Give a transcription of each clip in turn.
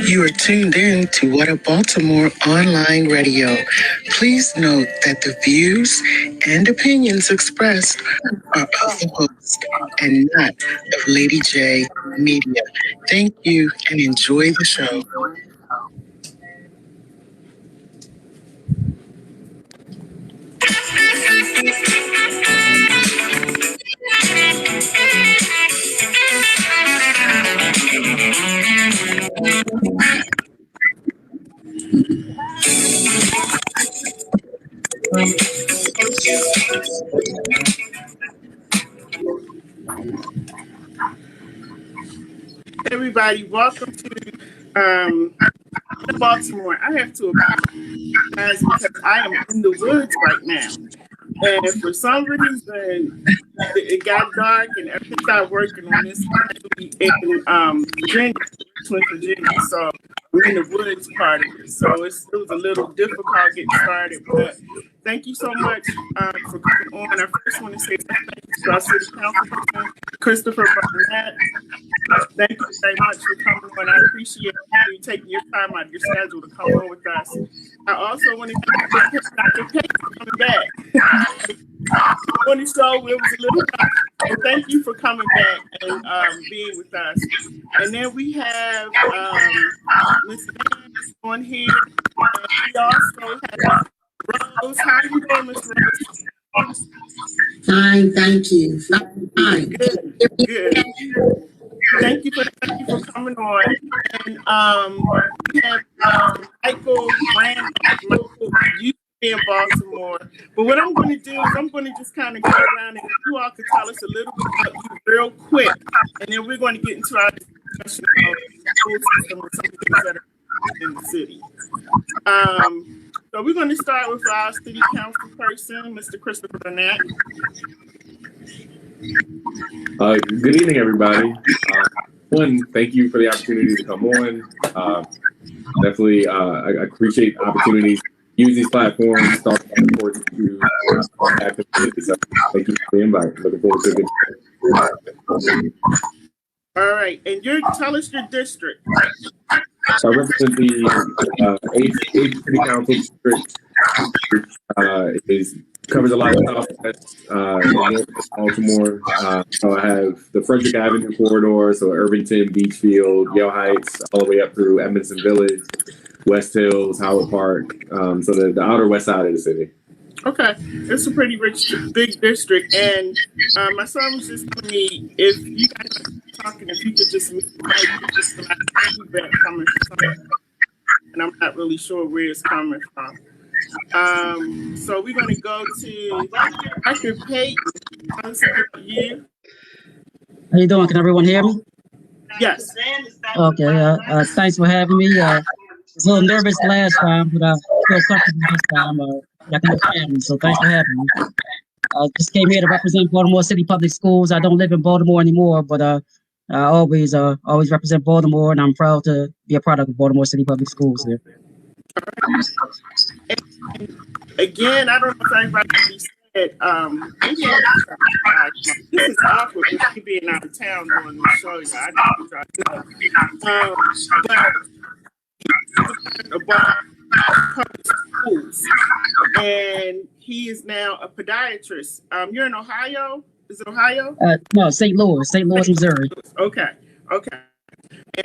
You are tuned in to What a Baltimore Online Radio. Please note that the views and opinions expressed are of the host and not of Lady J Media. Thank you and enjoy the show. Everybody, welcome to Baltimore. I have to apologize because I am in the woods right now. And for some reason, it got dark and everything started working on this in Virginia, Richmond, Virginia. So we're in the woods part of it. So it was a little difficult getting started. But thank you so much for coming on. I first want to say thank you to our City Councilman, Christopher Burnett. Thank you very much for coming on. I appreciate you taking your time out of your schedule to come on with us. I also want to thank Dr. Payne for coming back. On the show, it was a little tough. So thank you for coming back and being with us. And then we have Ms. Vance on here. We also have Rose. How are you doing, Ms. Rose? Fine, thank you. Fine. Good. Thank you for coming on. And we have Michael Randall. Michael used to be in Baltimore. But what I'm going to do is I'm going to just kind of go around and you all could tell us a little bit about you real quick. And then we're going to get into our discussion of the school system and some things that are in the city. So we're going to start with our city council person, Mr. Christopher Burnett. Good evening, everybody. One, thank you for the opportunity to come on. Definitely, I appreciate opportunities to use these platforms, start reports to activities. So thank you for the invite. Looking forward to a good. All right, and tell us your district. So I represent the 8th City Council district. Covers a lot of Southwest, Baltimore. So I have the Frederick Avenue corridor, so Irvington, Beachfield, Yale Heights, all the way up through Edmondson Village, West Hills, Howard Park. So the outer west side of the city. Okay, it's a pretty rich, big district. And my son was just telling me if you guys are talking, if you could just feedback coming from somewhere. And I'm not really sure where it's coming from. So we're going to go to Dr. Payton. Tell us about you. How you doing? Can everyone hear me? Yes. Okay. Thanks for having me. I was a little nervous last time, but I feel comfortable this time. I can understand me, so thanks for having me. I just came here to represent Baltimore City Public Schools. I don't live in Baltimore anymore, but I always represent Baltimore, and I'm proud to be a product of Baltimore City Public Schools here. And again, I don't know if everybody said, this is awkward with me being out of town doing this show. But about public schools, and he is now a podiatrist. You're in Ohio? Is it Ohio? No, St. Louis, Missouri. Okay.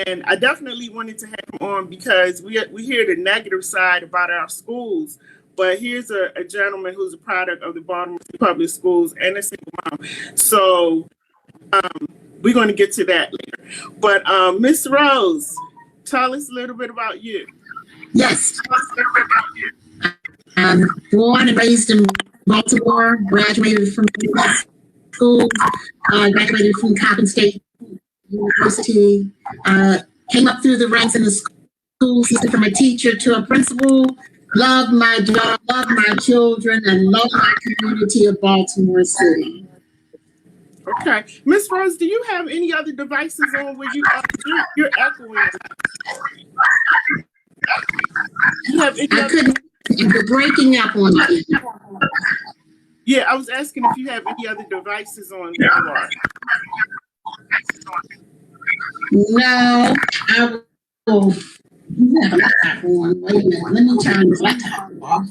And I definitely wanted to have him on because we hear the negative side about our schools, but here's a gentleman who's a product of the Baltimore Public Schools and a single mom. So we're going to get to that later. But Miss Rose, tell us a little bit about you. Yes. I'm born and raised in Baltimore, graduated from school, graduated from Coppin State University, came up through the ranks in the school system from a teacher to a principal, loved my job, loved my children, and loved my community of Baltimore City. Okay. Miss Rose, do you have any other devices on where you're echoing? You have any You're breaking up on me. Yeah, I was asking if you have any other devices on. No, I will. You have a laptop on. Wait a minute. Let me turn this laptop off.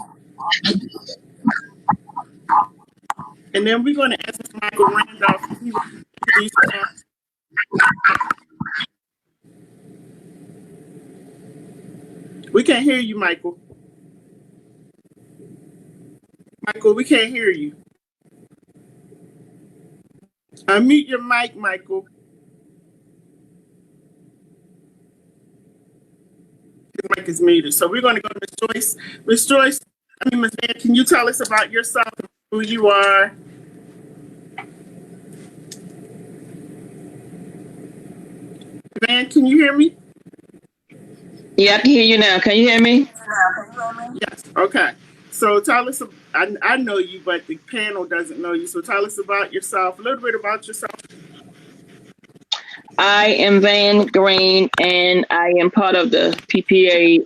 And then we're going to ask Mr. Michael Randolph if he will introduce himself. We can't hear you, Michael. Michael, we can't hear you. Unmute your mic, Michael. His mic is muted. So we're going to go to Ms. Joyce. Ms. Joyce, Ms. Van, can you tell us about yourself, who you are? Van, can you hear me? Yeah, I can hear you now. Can you hear me? Yes. Okay. So tell us, I know you, but the panel doesn't know you. So tell us about yourself, a little bit about yourself. I am Van Green, and I am part of the PPA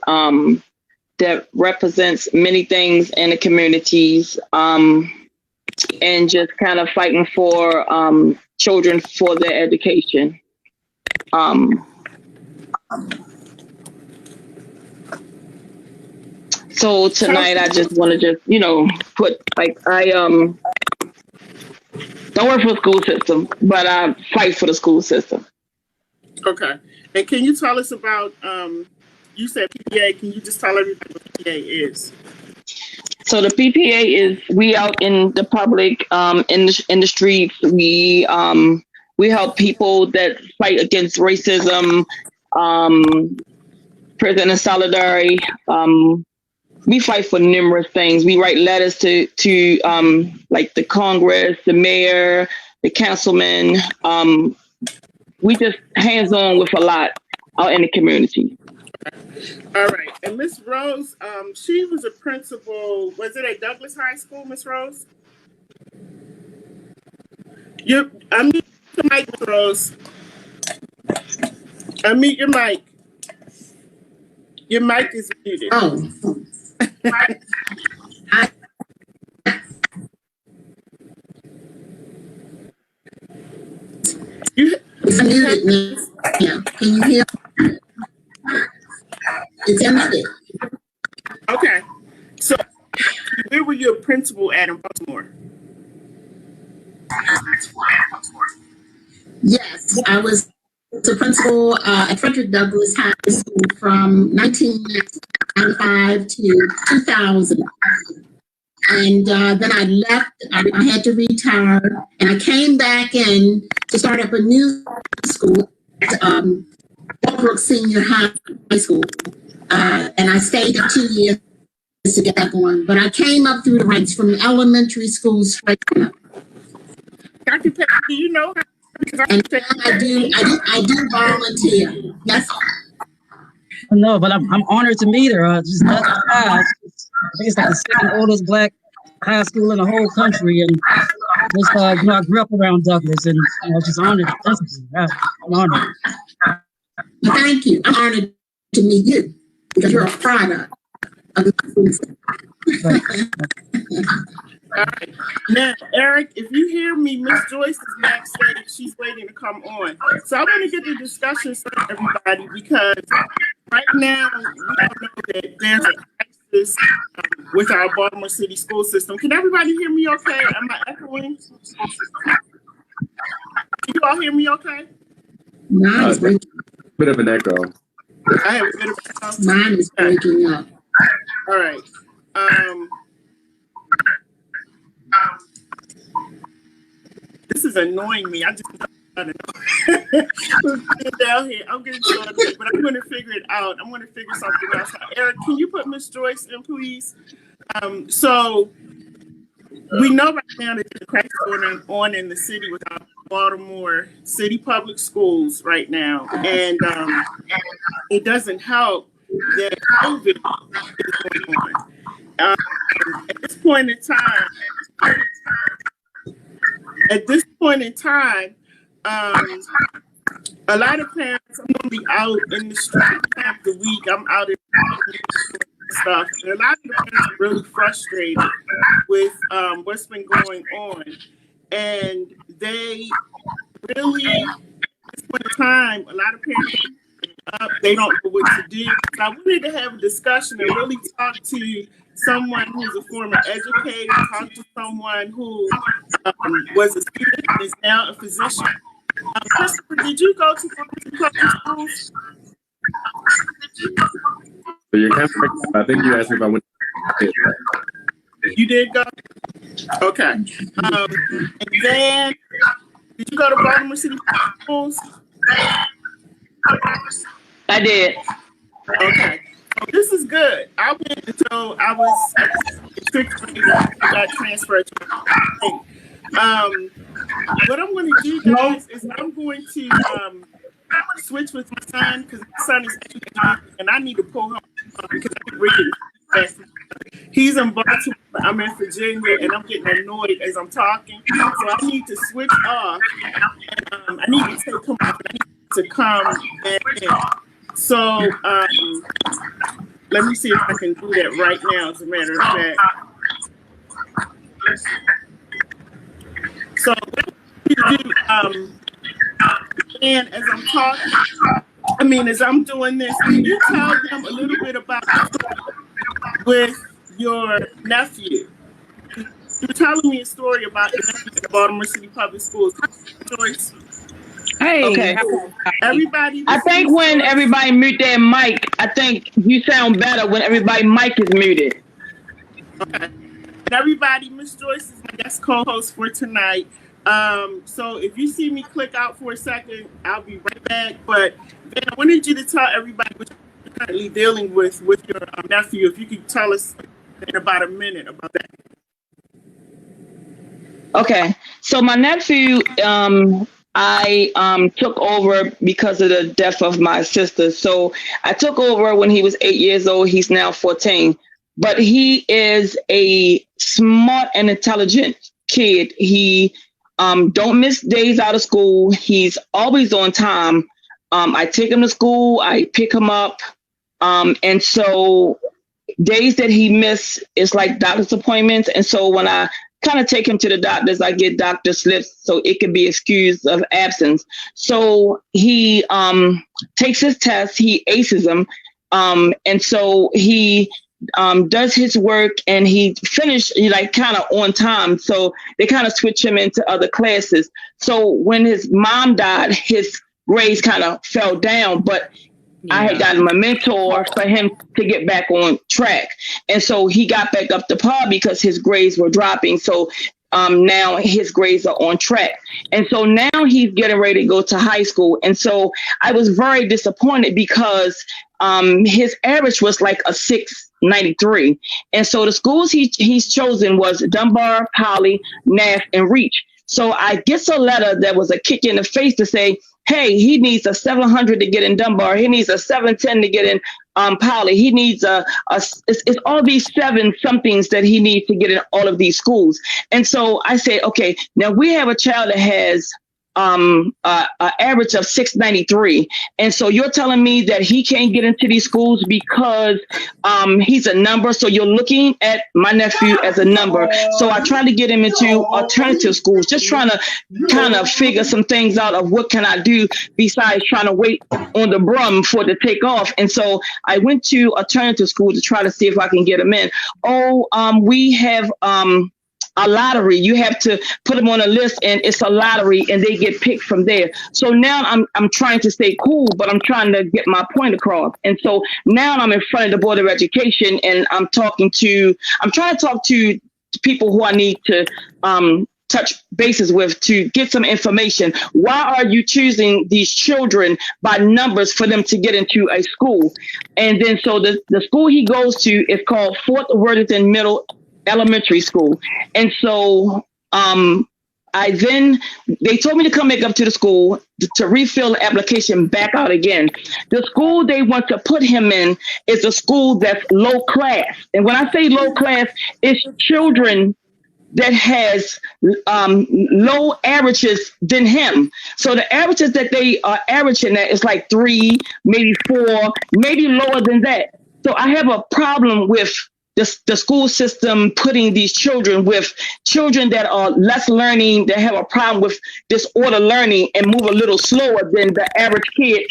that represents many things in the communities, and just kind of fighting for children for their education. So tonight I just want to put, like, I don't work for the school system, but I fight for the school system. Okay. And can you tell us about, you said PPA, can you just tell everybody what PPA is? So the PPA is, we out in the public, in the streets. We help people that fight against racism, prison and solidarity. We fight for numerous things. We write letters to like the Congress, the mayor, the councilman. We just hands-on with a lot out in the community. All right. And Miss Rose, she was a principal, was it at Douglas High School, Miss Rose? Unmute the mic, Miss Rose. Unmute your mic. Your mic is muted. Oh. It's muted now. Can you hear? It's muted. Okay. So where were you a principal at in Baltimore? Yes, I was the principal at Frederick Douglass High School from 1995 to 2000. And then I left, I had to retire, and I came back in to start up a new school at Walbrook Senior High School. And I stayed there 2 years to get that going. But I came up through the ranks from elementary school straight up. Dr. Pepper, do you know how? And I do volunteer. That's all. No, but I'm honored to meet her. Just Douglas High. I think it's like the second oldest black high school in the whole country, and just I grew up around Douglas, and just honored. I'm honored. Thank you. I'm honored to meet you because you're a product of the school. All right. Now, Eric, if you hear me, Miss Joyce is backstage. She's waiting to come on. So I want to get the discussion started, everybody, because right now we all know that there's a crisis with our Baltimore City school system. Can everybody hear me okay? Am I echoing? Can you all hear me okay? Mine is breaking. Bit of an echo. I have a bit of echo. Mine is breaking up. All right. This is annoying me. I just don't know. Down here. I'm getting started, but I'm going to figure it out. I'm going to figure something else out. Eric, can you put Miss Joyce in, please? So we know right now that there's a crisis going on in the city with our Baltimore City Public Schools right now, and it doesn't help that COVID is going on. At this point in time, a lot of parents, I'm going to be out in the street half the week. I'm out in stuff. And a lot of the parents are really frustrated with what's been going on. And they really, at this point in time, a lot of parents they don't know what to do. So I wanted to have a discussion and really talk to someone who's a former educator, talk to someone who was a student and is now a physician. Christopher, did you go to public schools? So you're kind of, I think you asked me if I went. You did go? Okay. And then, did you go to Baltimore City Schools? I did. Okay. So this is good. I went until I was in sixth grade. I got transferred to what I'm going to do, guys, is I'm going to switch with my son because my son is and I need to pull him because I'm Ricky. He's in Baltimore, I'm in Virginia, and I'm getting annoyed as I'm talking. So I need to switch off. And, I need to take him off. I need to come back in. So let me see if I can do that right now, as a matter of fact. So and as I'm talking, as I'm doing this, can you tell them a little bit about with your nephew? You're telling me a story about your nephew at Baltimore City Public Schools. Joyce? Hey. Okay. Everybody. I think when everybody mute their mic, I think you sound better when everybody's mic is muted. Okay. And everybody, Miss Joyce is my guest co-host for tonight. So if you see me click out for a second, I'll be right back. But then I wanted you to tell everybody what you're currently dealing with your nephew. If you could tell us in about a minute about that. Okay. So my nephew, I took over because of the death of my sister. So I took over when he was 8 years old. He's now 14. But he is a smart and intelligent kid. He don't miss days out of school. He's always on time. I take him to school. I pick him up. And so days that he miss is like doctor's appointments. And so when I kind of take him to the doctors, I get doctor slips so it could be excused of absence. So he takes his tests. He aces them. And so he does his work and he finished like kind of on time. So they kind of switch him into other classes. So when his mom died, his grades kind of fell down, but I had gotten a mentor for him to get back on track. And so he got back up to par because his grades were dropping. So now his grades are on track. And so now he's getting ready to go to high school. And so I was very disappointed because his average was like a 693. And so the schools he's chosen was Dunbar, Poly, Nash, and Reach. So I get a letter that was a kick in the face to say, hey, he needs a 700 to get in Dunbar. He needs a 710 to get in Poly. He needs it's all these 7 somethings that he needs to get in all of these schools. And so I said, okay, now we have a child that has an average of 693. And so you're telling me that he can't get into these schools because he's a number. So you're looking at my nephew as a number. So I try to get him into alternative schools, just trying to kind of figure some things out of what can I do besides trying to wait on the broom for it to take off. And so I went to alternative school to try to see if I can get him in. We have a lottery. You have to put them on a list and it's a lottery and they get picked from there. So now I'm trying to stay cool, but I'm trying to get my point across. And so now I'm in front of the Board of Education and I'm trying to talk to people who I need to touch bases with to get some information. Why are you choosing these children by numbers for them to get into a school? And then so the school he goes to is called Fort Worthington Middle Elementary School. And so they told me to come back up to the school to refill the application back out again. The school they want to put him in is a school that's low class. And when I say low class, it's children that has low averages than him. So the averages that they are averaging at is like 3, maybe 4, maybe lower than that. So I have a problem with the school system putting these children that are less learning, that have a problem with disorder learning and move a little slower than the average kid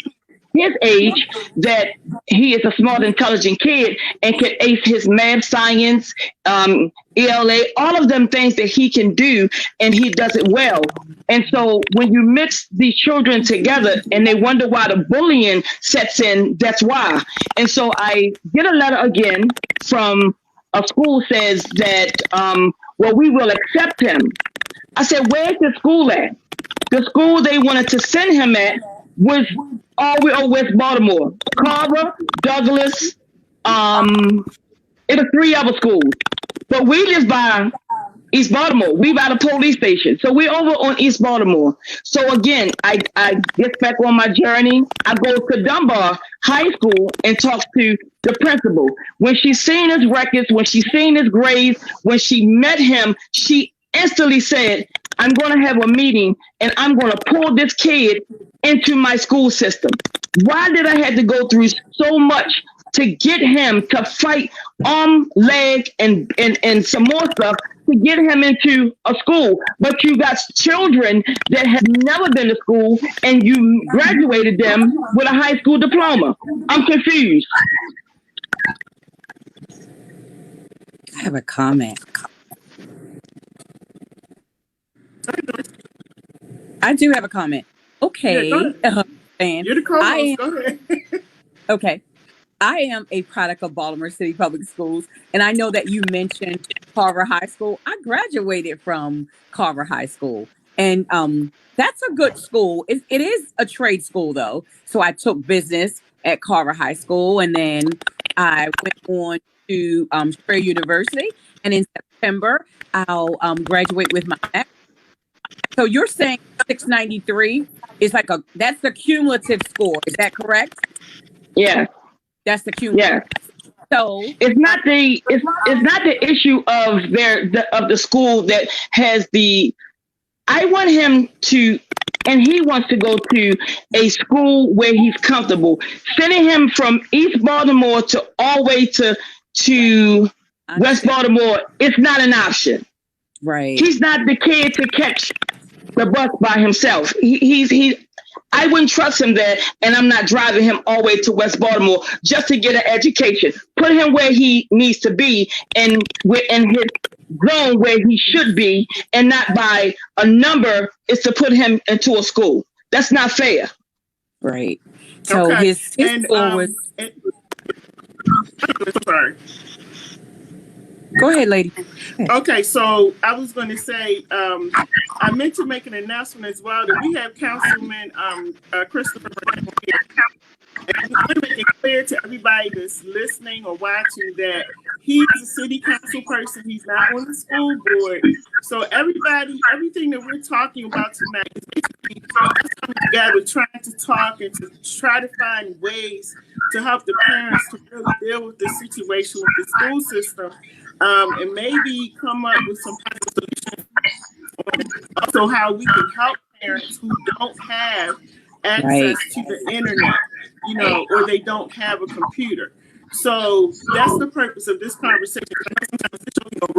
his age, that he is a smart, intelligent kid and can ace his math, science, ELA, all of them things that he can do, and he does it well. And so when you mix these children together and they wonder why the bullying sets in, that's why. And so I get a letter again from a school says that, well, we will accept him. I said, where's the school at? The school they wanted to send him at was all the way over West Baltimore. Carver, Douglas, it was 3 other schools. But we live by East Baltimore. We by the police station. So we're over on East Baltimore. So again, I get back on my journey. I go to Dunbar High School and talk to the principal. When she seen his records, when she seen his grades, when she met him, she instantly said, I'm going to have a meeting and I'm going to pull this kid into my school system. Why did I have to go through so much to get him to fight arm, leg, and some more stuff to get him into a school? But you got children that have never been to school and you graduated them with a high school diploma. I'm confused. I have a comment. I do have a comment. Okay. Yeah, you're the co-host. Go ahead. Okay. I am a product of Baltimore City Public Schools, and I know that you mentioned Carver High School. I graduated from Carver High School, and that's a good school. It is a trade school, though. So I took business at Carver High School, and then I went on to Strayer University, and in September, I'll graduate with my master's. So you're saying 693 is that's the cumulative score. Is that correct? Yeah. That's the cumulative. Yeah. So it's not the issue of the school that has the. I want him to, and he wants to go to a school where he's comfortable. Sending him from East Baltimore to all the way to West Baltimore, it's not an option. Right. He's not the kid to catch the bus by himself. I wouldn't trust him there, and I'm not driving him all the way to West Baltimore just to get an education. Put him where he needs to be and in his zone where he should be, and not by a number is to put him into a school. That's not fair. Right. So okay. his score was. Sorry. Go ahead, lady. Okay, so I was going to say, I meant to make an announcement as well that we have Councilman Christopher here. And we want to make it clear to everybody that's listening or watching that he's a city council person. He's not on the school board. So everything that we're talking about tonight is basically us coming together, trying to talk and to try to find ways to help the parents to really deal with the situation with the school system. And maybe come up with some kind of solution on also how we can help parents who don't have access to the internet, or they don't have a computer. So that's the purpose of this conversation. Sometimes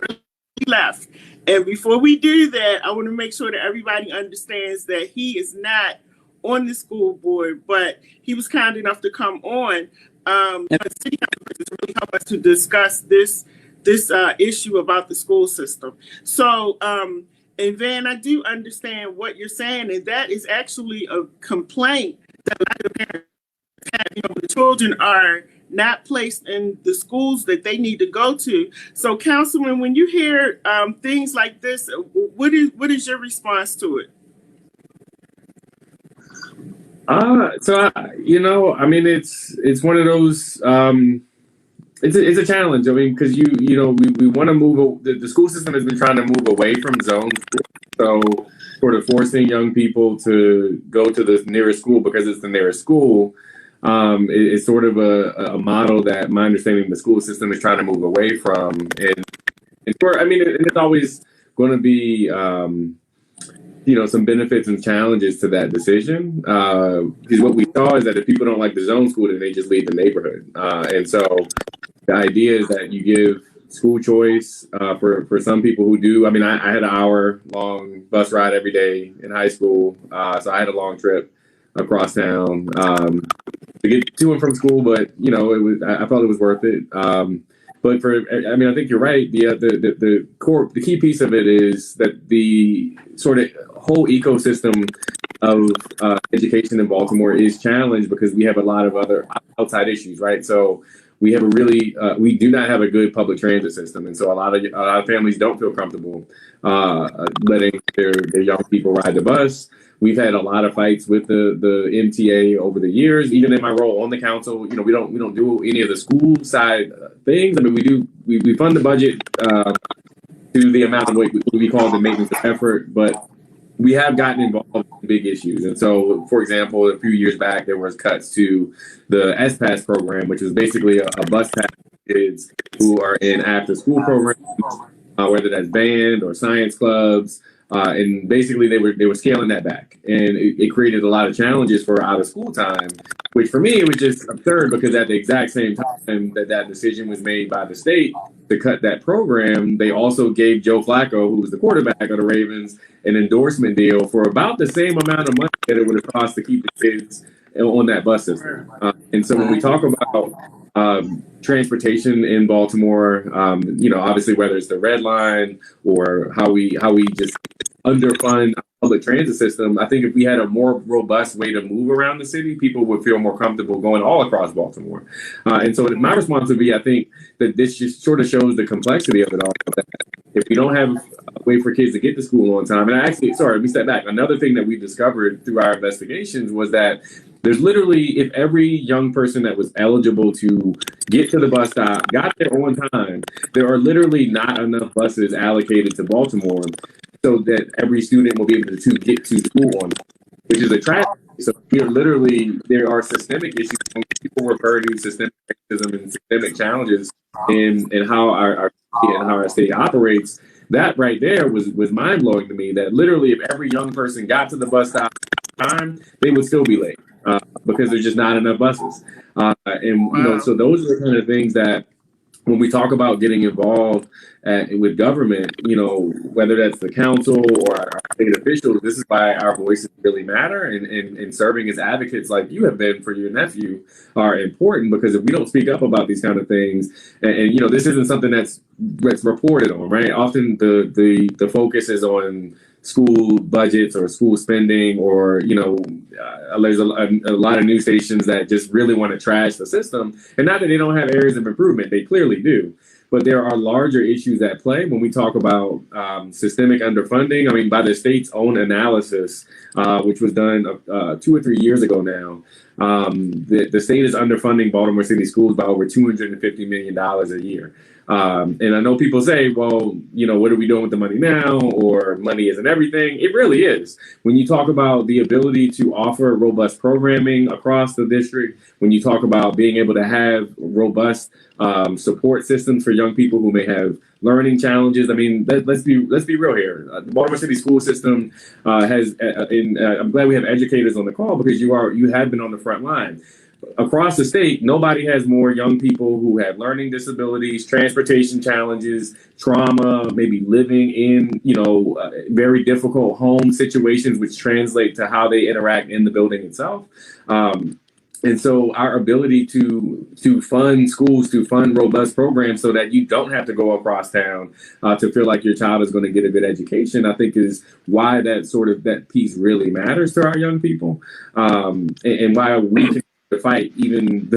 really left. And before we do that, I want to make sure that everybody understands that he is not on the school board, but he was kind enough to come on. The city council to really help us to discuss this issue about the school system. So, and Van, I do understand what you're saying, and that is actually a complaint that a lot of parents have. The children are not placed in the schools that they need to go to. So, Councilman, when you hear things like this, what is your response to it? It's one of those. It's a challenge. I mean, because we want to move. The school system has been trying to move away from zones, so sort of forcing young people to go to the nearest school because it's the nearest school. It's sort of a model that my understanding the school system is trying to move away from, and it's always going to be some benefits and challenges to that decision. Because what we saw is that if people don't like the zone school, then they just leave the neighborhood, and so. The idea is that you give school choice for some people who do. I mean, I had an hour-long bus ride every day in high school, so I had a long trip across town to get to and from school. But you know, I felt it was worth it. But I mean, I think you're right. The key piece of it is that the sort of whole ecosystem of education in Baltimore is challenged because we have a lot of other outside issues, right? So we have we do not have a good public transit system, and so a lot of families don't feel comfortable letting their young people ride the bus. We've had a lot of fights with the MTA over the years. Even in my role on the council, you know, we don't do any of the school side things. I mean, we fund the budget to the amount of what we call the maintenance of effort, but we have gotten involved in big issues. And so, for example, a few years back, there was cuts to the S-Pass program, which was basically a bus pass for kids who are in after-school programs, whether that's band or science clubs. And basically, they were scaling that back, and it created a lot of challenges for out of school time, which for me it was just absurd because at the exact same time that decision was made by the state to cut that program, they also gave Joe Flacco, who was the quarterback of the Ravens, an endorsement deal for about the same amount of money that it would have cost to keep the kids on that bus system. And so when we talk about transportation in Baltimore, you know, obviously whether it's the Red Line or how we just underfund our public transit system, I think if we had a more robust way to move around the city, people would feel more comfortable going all across Baltimore. And so my response would be, I think that this just sort of shows the complexity of it all. If we don't have a way for kids to get to school on time, and let me step back. Another thing that we discovered through our investigations was that there's literally, if every young person that was eligible to get to the bus stop got there on time, there are literally not enough buses allocated to Baltimore so that every student will be able to get to school on time, which is a tragedy. So here, literally, there are systemic issues when people refer to systemic racism and systemic challenges in how our state operates. That right there was mind blowing to me. That literally, if every young person got to the bus stop on time, they would still be late because there's just not enough buses. You know, so those are the kind of things that when we talk about getting involved with government, you know, whether that's the council or our state officials, this is why our voices really matter, and serving as advocates like you have been for your nephew are important, because if we don't speak up about these kind of things, and you know, this isn't something that's reported on, right? Often the focus is on school budgets or school spending, or you know, there's a lot of news stations that just really want to trash the system, and not that they don't have areas of improvement, they clearly do, but there are larger issues at play when we talk about systemic underfunding. I mean, by the state's own analysis, which was done 2 or 3 years ago now, the state is underfunding Baltimore City schools by over $250 million a year. And I know people say, well, you know, what are we doing with the money now? Or money isn't everything. It really is. When you talk about the ability to offer robust programming across the district, when you talk about being able to have robust support systems for young people who may have learning challenges. I mean, let's be real here. The Baltimore City school system has, I'm glad we have educators on the call, because you have been on the front line. Across the state, nobody has more young people who have learning disabilities, transportation challenges, trauma, maybe living in, you know, very difficult home situations, which translate to how they interact in the building itself. And so our ability to fund schools, to fund robust programs so that you don't have to go across town to feel like your child is going to get a good education, I think is why that piece really matters to our young people, and why we can fight, even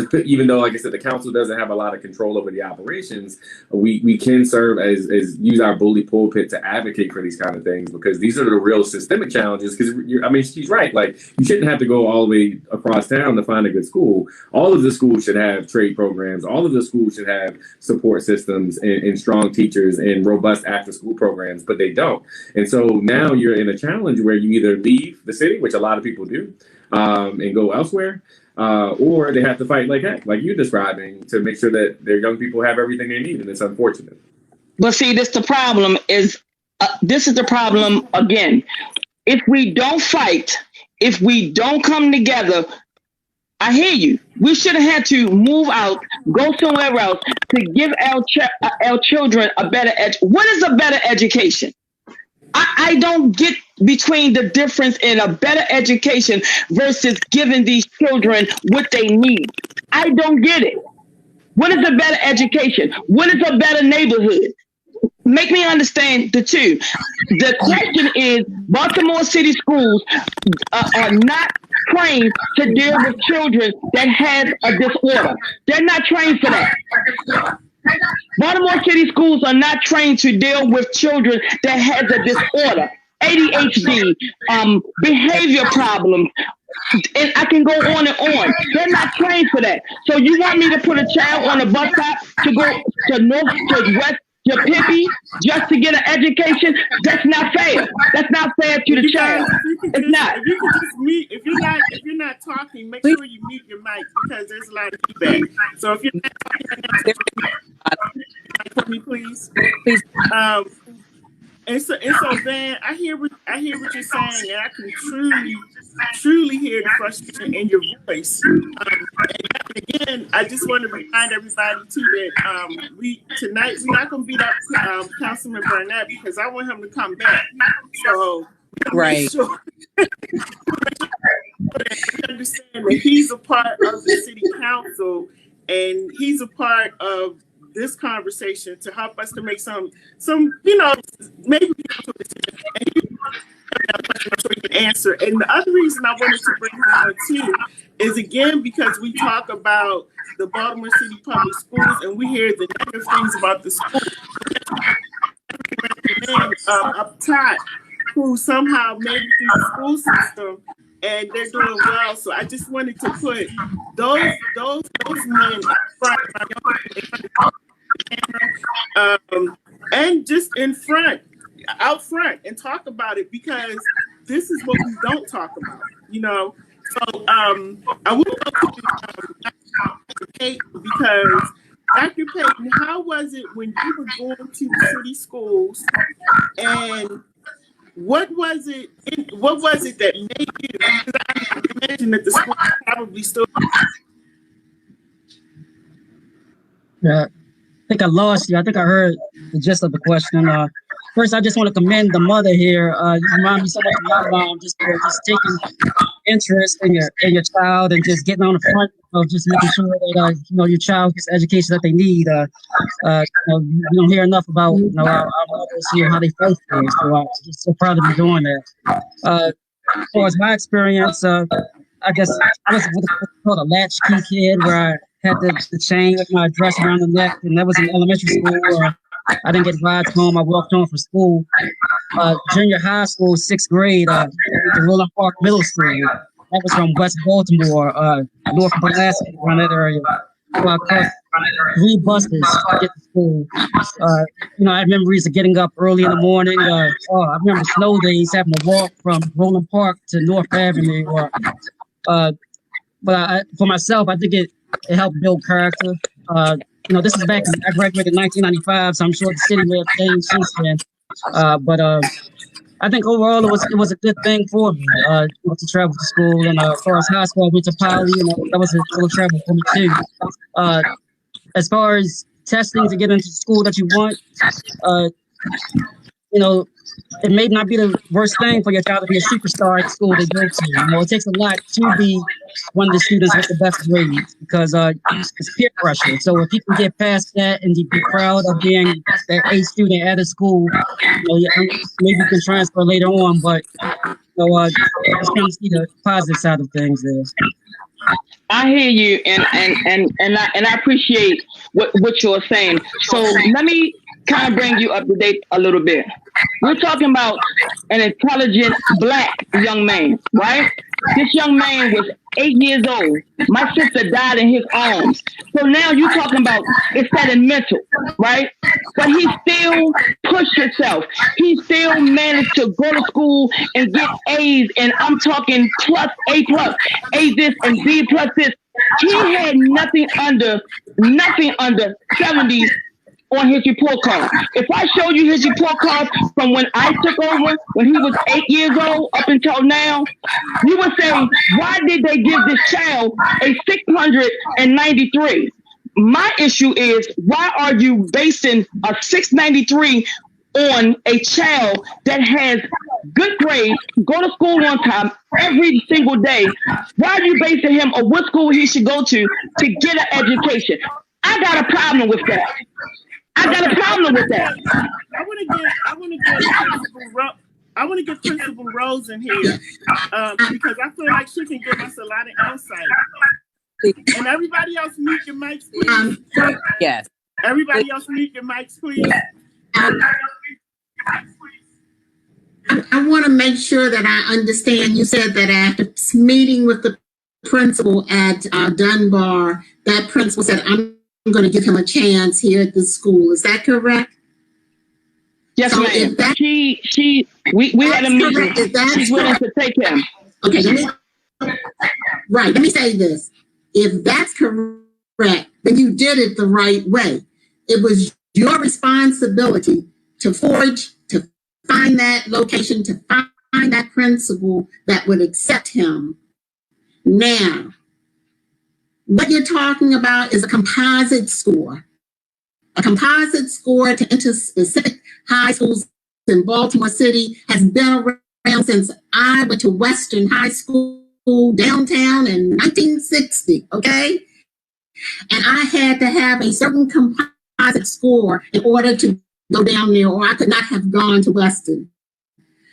though, like I said, the council doesn't have a lot of control over the operations. We can serve as use our bully pulpit to advocate for these kind of things, because these are the real systemic challenges. Because I mean, she's right. Like, you shouldn't have to go all the way across town to find a good school. All of the schools should have trade programs. All of the schools should have support systems and strong teachers and robust after-school programs, but they don't. And so now you're in a challenge where you either leave the city, which a lot of people do, and go elsewhere. Or they have to fight like you're describing, to make sure that their young people have everything they need, and it's unfortunate. But see, this is the problem again. If we don't fight, if we don't come together, I hear you. We should have had to move out, go somewhere else to give our children a better what is a better education? I don't get between the difference in a better education versus giving these children what they need. I don't get it. What is a better education? What is a better neighborhood? Make me understand the two. The question is, Baltimore City schools are not trained to deal with children that have a disorder. They're not trained for that. Baltimore City schools are not trained to deal with children that has a disorder, ADHD, behavior problems, and I can go on and on. They're not trained for that. So you want me to put a child on a bus stop to go to north, to west, to Pippi just to get an education? That's not fair. That's not fair to the child. It's not. If you could just mute, if you're not talking, make sure you mute your mic because there's a lot of feedback. So if you're not talking, for me, please. And so Van, I hear what you're saying, and I can truly hear the frustration in your voice. And again, I just want to remind everybody too that tonight we're not going to beat up Councilman Burnett because I want him to come back. So Right. Sure. Understand that he's a part of the city council, and he's a part of this conversation to help us to make some maybe and he can answer. And the other reason I wanted to bring him on too is again because we talk about the Baltimore City Public Schools and we hear the negative things about the school. Up top who somehow made it through the school system and they're doing well. So I just wanted to put those men up front, and just out front, and talk about it because this is what we don't talk about, So I will go to Dr. Payton because Dr. Payton, how was it when you were going to the city schools, and what was it that made you? Because I imagine that the school probably still. Yeah, I think I lost you. I think I heard the gist of the question. First, I just want to commend the mother here. You remind me so much of my mom, just taking interest in your child and just getting on the front of just making sure that your child gets the education that they need. You don't hear enough about our mothers here, how they fight for it. So I'm just so proud of you doing that. As far as my experience, I guess I was what's called a latchkey kid, where I had the chain with my dress around the neck, and that was in elementary school. I didn't get rides home. I walked home from school. Junior high school, 6th grade, the Roland Park Middle School. That was from West Baltimore, north of Alaska, around that area. So I caught 3 buses to get to school. I have memories of getting up early in the morning. I remember snow days, having to walk from Roland Park to North Avenue. But for myself, I think it helped build character. This is I graduated in 1995, so I'm sure the city may have changed since then. But I think overall it was a good thing for me to travel to school. And as far as high school, I went to Poly, and that was a little travel for me too. As far as testing to get into the school that you want, it may not be the worst thing for your child to be a superstar at the school they go to. It takes a lot to be one of the students with the best grades because it's peer pressure. So if you can get past that and be proud of being that A student at a school, maybe you can transfer later on. But just trying to see the positive side of things there. I hear you, and I appreciate what you're saying. So let me kind of bring you up to date a little bit. We're talking about an intelligent Black young man, right? This young man was 8 years old. My sister died in his arms. So now you're talking about it's that in mental, right? But he still pushed himself. He still managed to go to school and get A's, and I'm talking plus, A this and B plus this. He had nothing under 70 on his report card. If I show you his report card from when I took over, when he was 8 years old up until now, you would say, why did they give this child a 693? my issue is, why are you basing a 693 on a child that has good grades, go to school on time every single day? Why are you basing him on what school he should go to get an education? I got a problem with that. I want to get Principal Rose in here because I feel like she can give us a lot of insight. And everybody else, mute your mics, please. Yes. Everybody else, mute your mics, please. I want to make sure that I understand. You said that after meeting with the principal at Dunbar, that principal said, I'm going to give him a chance here at the school. Is that correct? Yes, so ma'am. We had a meeting. She's willing to take him. Okay, let me say this. If that's correct, then you did it the right way. It was your responsibility to forge, to find that location, to find that principal that would accept him. Now, what you're talking about is a composite score. A composite score to enter specific high schools in Baltimore City has been around since I went to Western High School downtown in 1960, okay? And I had to have a certain composite score in order to go down there, or I could not have gone to Western.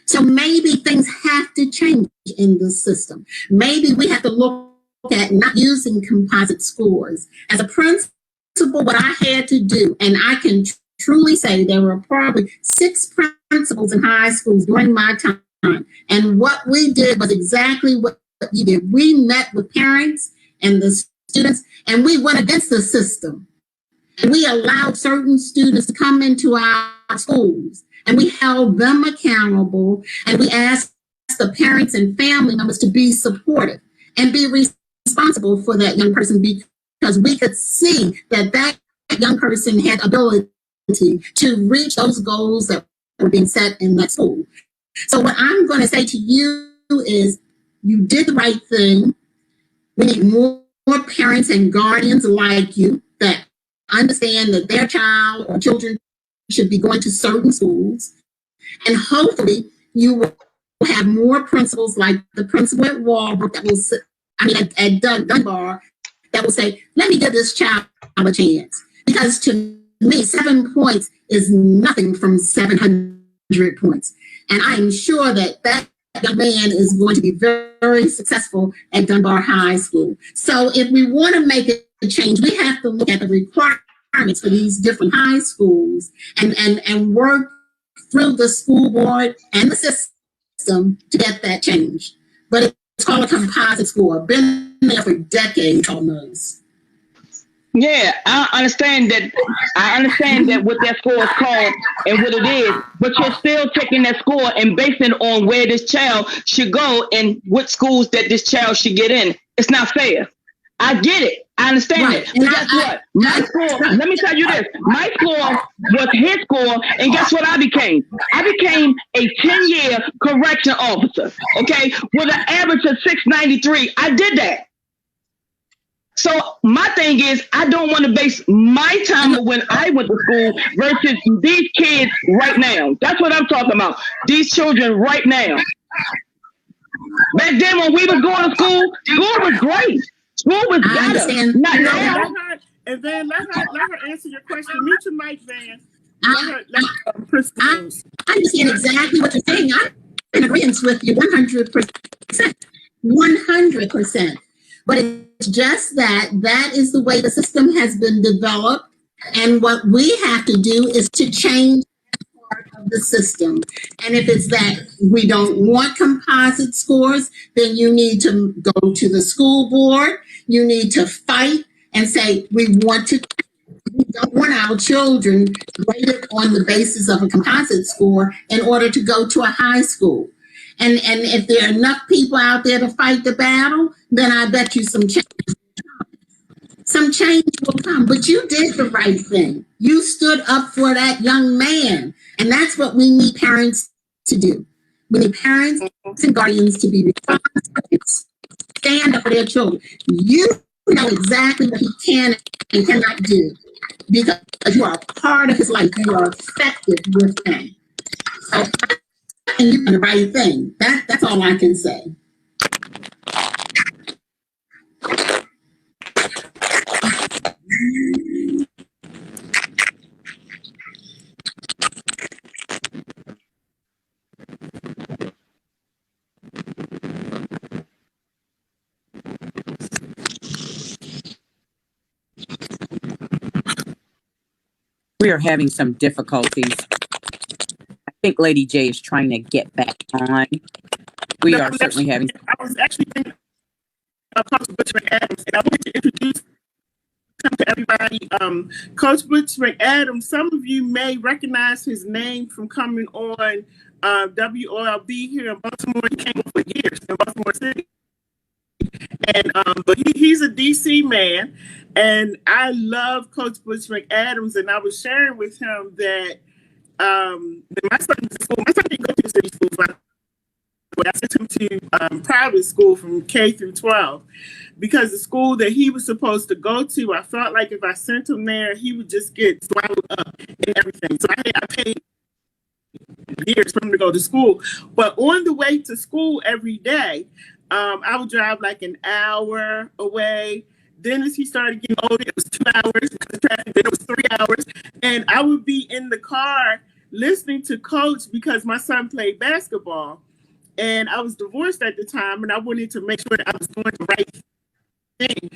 So maybe things have to change in the system. Maybe we have to look at not using composite scores. As a principal, what I had to do, and I can truly say there were probably 6 principals in high schools during my time. And what we did was exactly what you did. We met with parents and the students, and we went against the system. And we allowed certain students to come into our schools, and we held them accountable, and we asked the parents and family members to be supportive and be responsible for that young person, because we could see that that young person had ability to reach those goals that were being set in that school. So what I'm going to say to you is, you did the right thing. We need more parents and guardians like you that understand that their child or children should be going to certain schools. And hopefully you will have more principals like the principal at Walbrook that will, at Dunbar, that will say, let me give this child a chance. Because to me, 7 points is nothing from 700 points. And I am sure that that young man is going to be very, very successful at Dunbar High School. So if we want to make a change, we have to look at the requirements for these different high schools and work through the school board and the system to get that change. But it's called a composite score. Been there for decades almost. Yeah, I understand that. I understand that what that score is called and what it is, but you're still taking that score and basing it on where this child should go and what schools that this child should get in. It's not fair. I get it. I understand it. But guess what? My score, let me tell you this. My score was his score, and guess what I became? I became a 10-year correction officer, okay, with an average of 693. I did that. So my thing is, I don't want to base my time on when I went to school versus these kids right now. That's what I'm talking about. These children right now. Back then when we was going to school was great. School was better. Not now. And then let her answer your question. Mute your mic, Van. I understand exactly what you're saying. I'm in agreement with you 100%. 100%. But it's just that is the way the system has been developed. And what we have to do is to change part of the system. And if it's that we don't want composite scores, then you need to go to the school board. You need to fight and say, we don't want our children graded on the basis of a composite score in order to go to a high school. And if there are enough people out there to fight the battle, then I bet you some change will come. But you did the right thing. You stood up for that young man. And that's what we need parents to do. We need parents and guardians to be responsible, stand up for their children. You know exactly what he can and cannot do because you are a part of his life. You are affected with him. So, and you do the right thing. That's all I can say. We are having some difficulties. I think Lady J is trying to get back on. We are certainly having. I was actually thinking of Coach Butch McAdams, and I wanted to introduce him to everybody. Coach Butch McAdams, some of you may recognize his name from coming on WOLB here in Baltimore. He came on for years in Baltimore City. And but he's a DC man, and I love Coach Butch McAdams. And I was sharing with him that my son didn't go to the city schools, but I sent him to private school from K through 12 because the school that he was supposed to go to, I felt like if I sent him there, he would just get swallowed up in everything. So I paid years for him to go to school, but on the way to school every day. I would drive like an hour away. Then as he started getting older, it was 2 hours because of traffic. Then it was 3 hours. And I would be in the car listening to Coach because my son played basketball. And I was divorced at the time, and I wanted to make sure that I was doing the right thing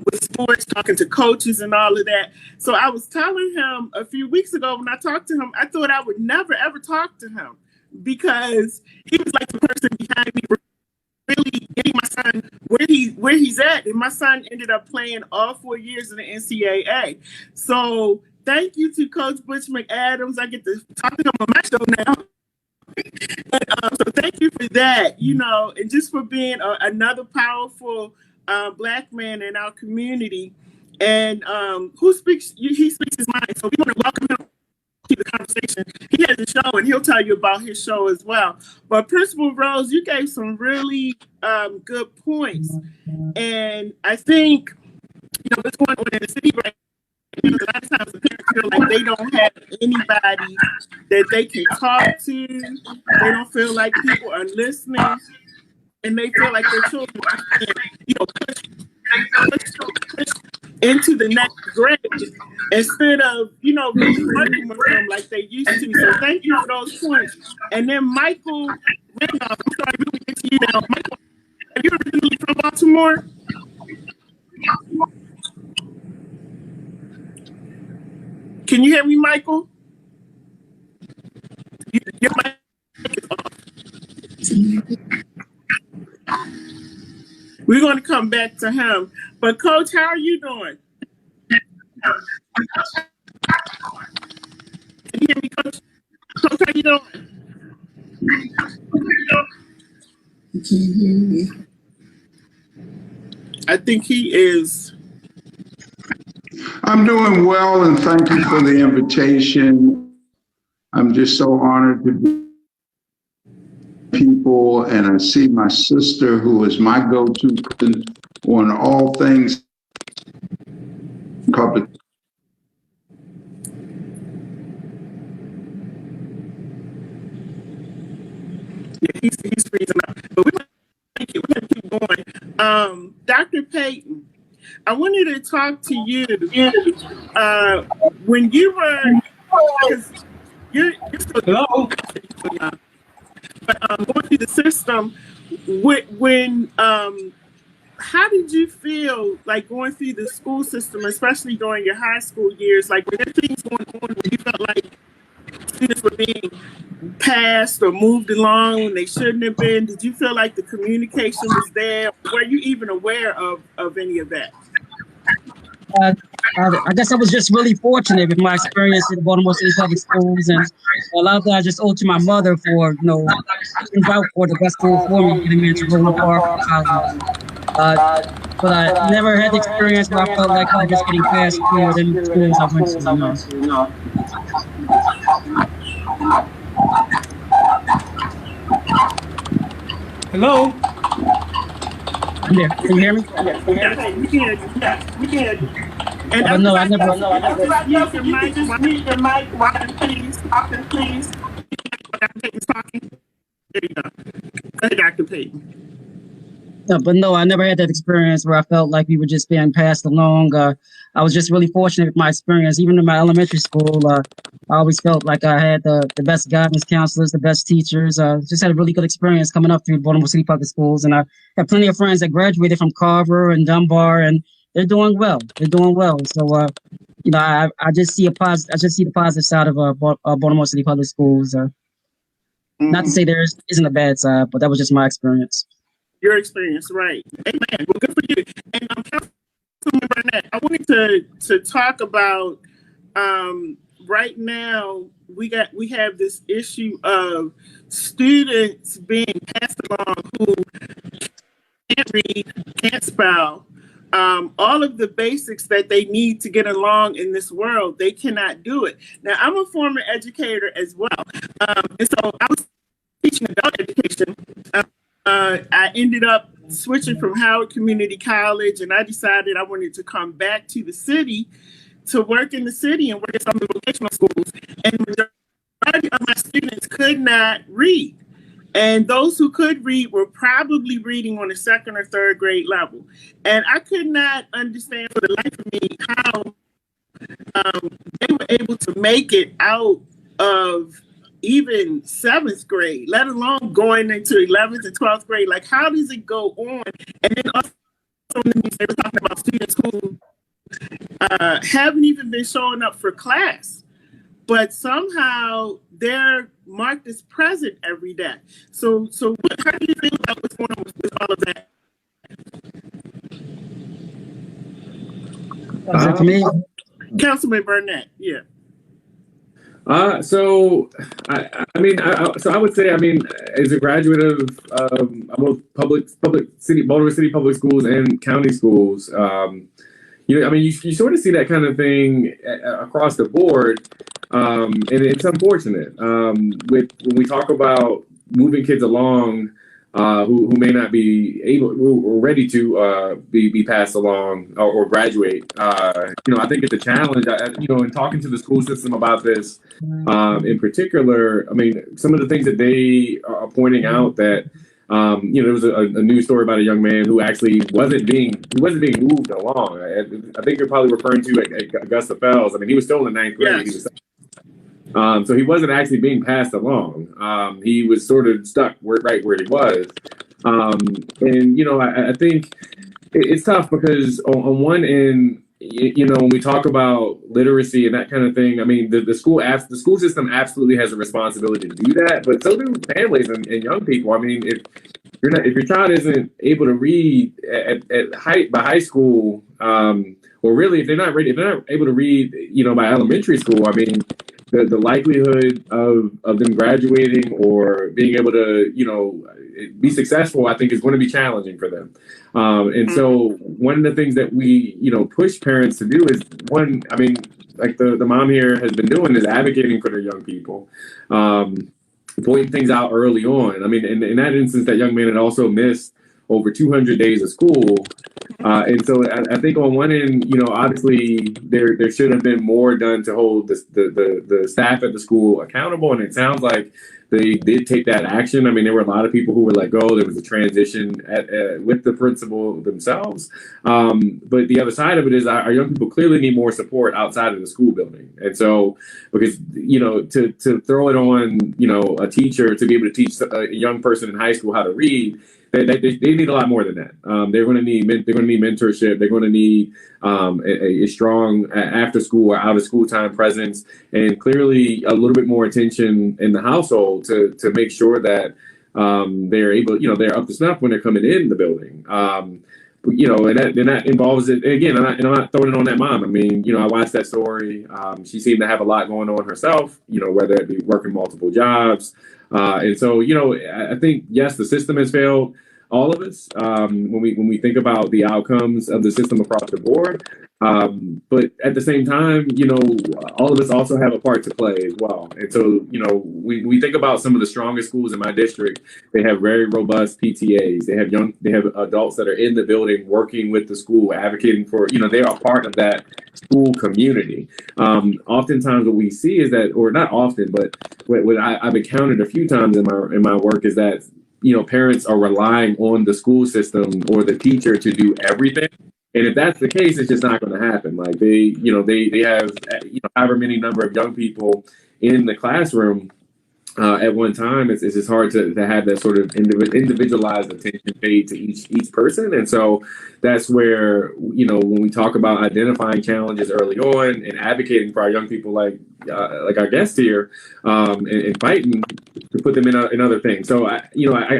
with sports, talking to coaches and all of that. So I was telling him a few weeks ago when I talked to him, I thought I would never, ever talk to him because he was like the person behind me really getting my son where he's at, and my son ended up playing all 4 years in the NCAA. So thank you to Coach Butch McAdams. I get to talk to him on my show now. But, so thank you for that, and just for being another powerful Black man in our community, and he speaks his mind. So we want to welcome him to the conversation. He has a show, and he'll tell you about his show as well. But Principal Rose, you gave some really good points, and I think what's going on in the city right now. A lot of times the parents feel like they don't have anybody that they can talk to. They don't feel like people are listening, and they feel like their children are being, pushed into the next grade instead of, really working with them like they used to. So thank you for those points. And then Michael Randolph, I'm sorry, we will get to you now. Michael, are you originally from Baltimore? Can you hear me, Michael? Your mic is off. We're going to come back to him. But Coach, how are you doing? Can you hear me, Coach? Coach, how you doing? I think he is. I'm doing well, and thank you for the invitation. I'm just so honored to be people, and I see my sister, who is my go-to person on all things public. Yeah, he's freezing up. But we're going to keep going. Dr. Payton, I wanted to talk to you when you were, because you're still hello. But going through the system, when how did you feel like going through the school system, especially during your high school years? Like, were there things going on where you felt like students were being passed or moved along when they shouldn't have been? Did you feel like the communication was there? Were you even aware of any of that? I guess I was just really fortunate with my experience in Baltimore City Public Schools, and a lot of that I just owe to my mother for, looking out for the best school for me, getting me into Roland Park College. But I never had the experience where I felt like I was just getting passed through the schools I went to. Hello? I'm there. Can you hear me? Yeah, we can hear you. Yeah, we can hear you. And But no, I never. just use your mic while please. Dr. Payton's talking. There you go. Go ahead, Dr. Payton. But no, I never had that experience where I felt like we were just being passed along. I was just really fortunate with my experience. Even in my elementary school, I always felt like I had the best guidance counselors, the best teachers. Just had a really good experience coming up through Baltimore City Public Schools. And I have plenty of friends that graduated from Carver and Dunbar, and they're doing well. They're doing well. So, you know, I just see I just see the positive side of Baltimore City Public Schools. Not to say there isn't a bad side, but that was just my experience. Your experience, right? Amen. Well, good for you. And Councilman Burnett, I wanted to talk about right now. We have this issue of students being passed along who can't read, can't spell, all of the basics that they need to get along in this world. They cannot do it. Now, I'm a former educator as well, and so I was teaching adult education. I ended up switching from Howard Community College, and I decided I wanted to come back to the city to work in the city and work at some of the vocational schools. And the majority of my students could not read. And those who could read were probably reading on a second or third grade level. And I could not understand for the life of me how they were able to make it out of even 7th grade, let alone going into 11th and 12th grade. Like, how does it go on? And then also, they were talking about students who haven't even been showing up for class, but somehow they're marked as present every day. So how do you feel about what's going on with all of that? For me, Councilman Burnett, yeah. So I would say, as a graduate of both Baltimore City Public Schools and county schools, you sort of see that kind of thing across the board, and it's unfortunate. When we talk about moving kids along, who may not be able or ready to be passed along or graduate. I think it's a challenge. In talking to the school system about this, in particular, some of the things that they are pointing out that, there was a news story about a young man who actually wasn't being moved along. I think you're probably referring to Augusta Fells. He was still in the 9th grade. Yes. So he wasn't actually being passed along. He was sort of stuck right where he was. I think it's tough because on one end, when we talk about literacy and that kind of thing, the school system absolutely has a responsibility to do that, but so do families and young people. If your child isn't able to read by high school, or really if they're not able to read, by elementary school, the likelihood of them graduating or being able to, be successful, I think is going to be challenging for them. And so one of the things that we, push parents to do is like the mom here has been doing is advocating for their young people, pointing things out early on. In that instance, that young man had also missed over 200 days of school. And so I think on one end, obviously there should have been more done to hold the staff at the school accountable. And it sounds like they did take that action. There were a lot of people who were let go. There was a transition with the principal themselves. But the other side of it is our young people clearly need more support outside of the school building. And so, because, to throw it on, a teacher to be able to teach a young person in high school how to read, they need a lot more than that. They're going to need mentorship. They're going to need a strong after school or out of school time presence, and clearly a little bit more attention in the household to make sure that they're able, they're up to snuff when they're coming in the building. And that involves it again. I'm not throwing it on that mom. I watched that story. She seemed to have a lot going on herself. Whether it be working multiple jobs. And so, I think, yes, the system has failed. all of us when we think about the outcomes of the system across the board. But at the same time, all of us also have a part to play as well. And so, we think about some of the strongest schools in my district. They have very robust PTAs. They have adults that are in the building working with the school, advocating for, they are part of that school community. Oftentimes what we see is that, or not often, but what I've encountered a few times in my work is that, parents are relying on the school system or the teacher to do everything. And if that's the case, it's just not going to happen. Like they have, however many number of young people in the classroom at one time. It's just hard to have that sort of individualized attention paid to each person. And so that's where, when we talk about identifying challenges early on and advocating for our young people, like our guest here, and fighting to put them in other things. So I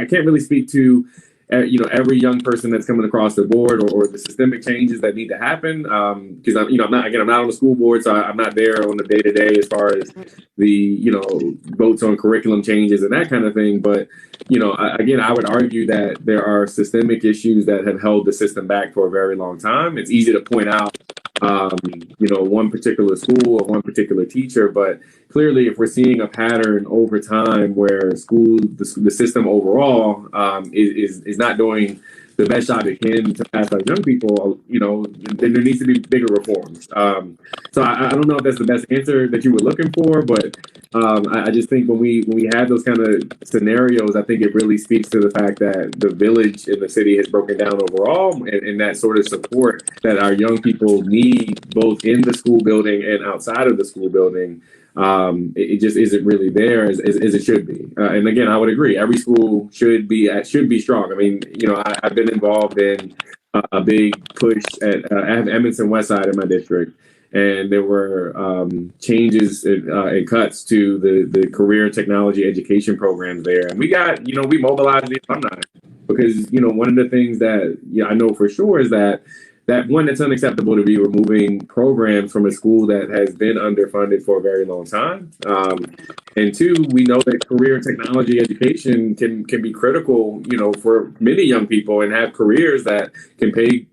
can't really speak to every young person that's coming across the board or the systemic changes that need to happen. Because I'm not on the school board, so I'm not there on the day to day as far as the, votes on curriculum changes and that kind of thing. But, I would argue that there are systemic issues that have held the system back for a very long time. It's easy to point out, one particular school or one particular teacher, but clearly, if we're seeing a pattern over time where the system overall is not doing the best job it can to pass our young people, then there needs to be bigger reforms. So I don't know if that's the best answer that you were looking for, but I just think when we have those kind of scenarios, I think it really speaks to the fact that the village in the city has broken down overall, and that sort of support that our young people need both in the school building and outside of the school building. It just isn't really there as it should be. And again, I would agree. Every school should be strong. I mean, I've been involved in a big push I have Edmondson West Side in my district, and there were changes and cuts to the career technology education programs there. And we mobilized the alumni because, one of the things that I know for sure is that one, it's unacceptable to be removing programs from a school that has been underfunded for a very long time. And two, we know that career technology education can be critical, for many young people and have careers that can pay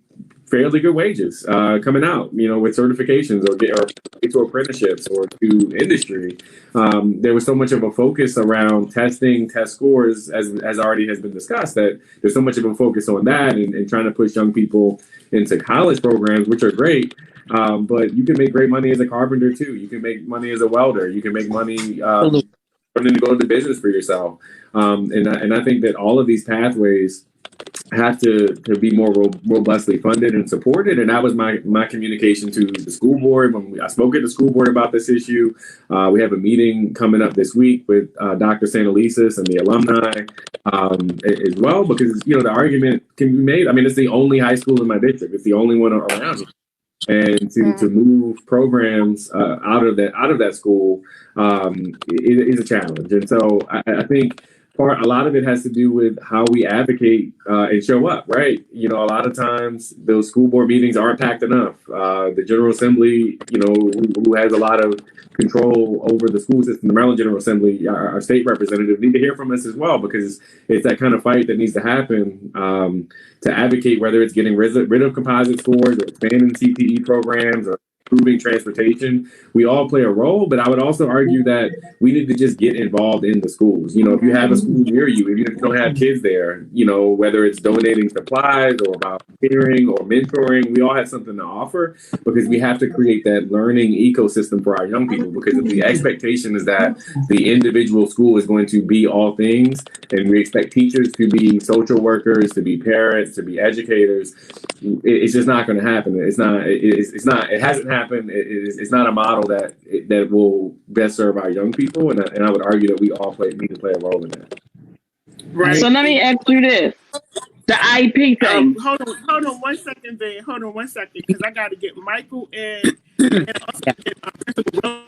fairly good wages coming out, with certifications or to apprenticeships or to industry. There was so much of a focus around testing, test scores, as already has been discussed, that there's so much of a focus on that and trying to push young people into college programs, which are great. But you can make great money as a carpenter too. You can make money as a welder. You can make money learning to go into business for yourself. And I think that all of these pathways have to be more robustly funded and supported. And that was my communication to the school board when I spoke at the school board about this issue. We have a meeting coming up this week with Dr. Santelises and the alumni as well, because the argument can be made. I mean, it's the only high school in my district. It's the only one around here. And to move programs out of that school is a challenge. And so I think a lot of it has to do with how we advocate and show up, right? A lot of times those school board meetings aren't packed enough. The General Assembly, who has a lot of control over the school system, the Maryland General Assembly, our state representatives need to hear from us as well, because it's that kind of fight that needs to happen to advocate, whether it's getting rid of composite scores or expanding CTE programs or improving transportation. We all play a role, but I would also argue that we need to just get involved in the schools. If you have a school near you, even if you don't have kids there, whether it's donating supplies or volunteering or mentoring, we all have something to offer, because we have to create that learning ecosystem for our young people. Because if the expectation is that the individual school is going to be all things, and we expect teachers to be social workers, to be parents, to be educators, it's just not going to happen. It hasn't happened. It's not a model that will best serve our young people, and I would argue that we all need to play a role in that. Right. So let me ask you this: the IEP thing. Hold on 1 second, Van. Hold on 1 second, because I got to get Michael in and also get Principal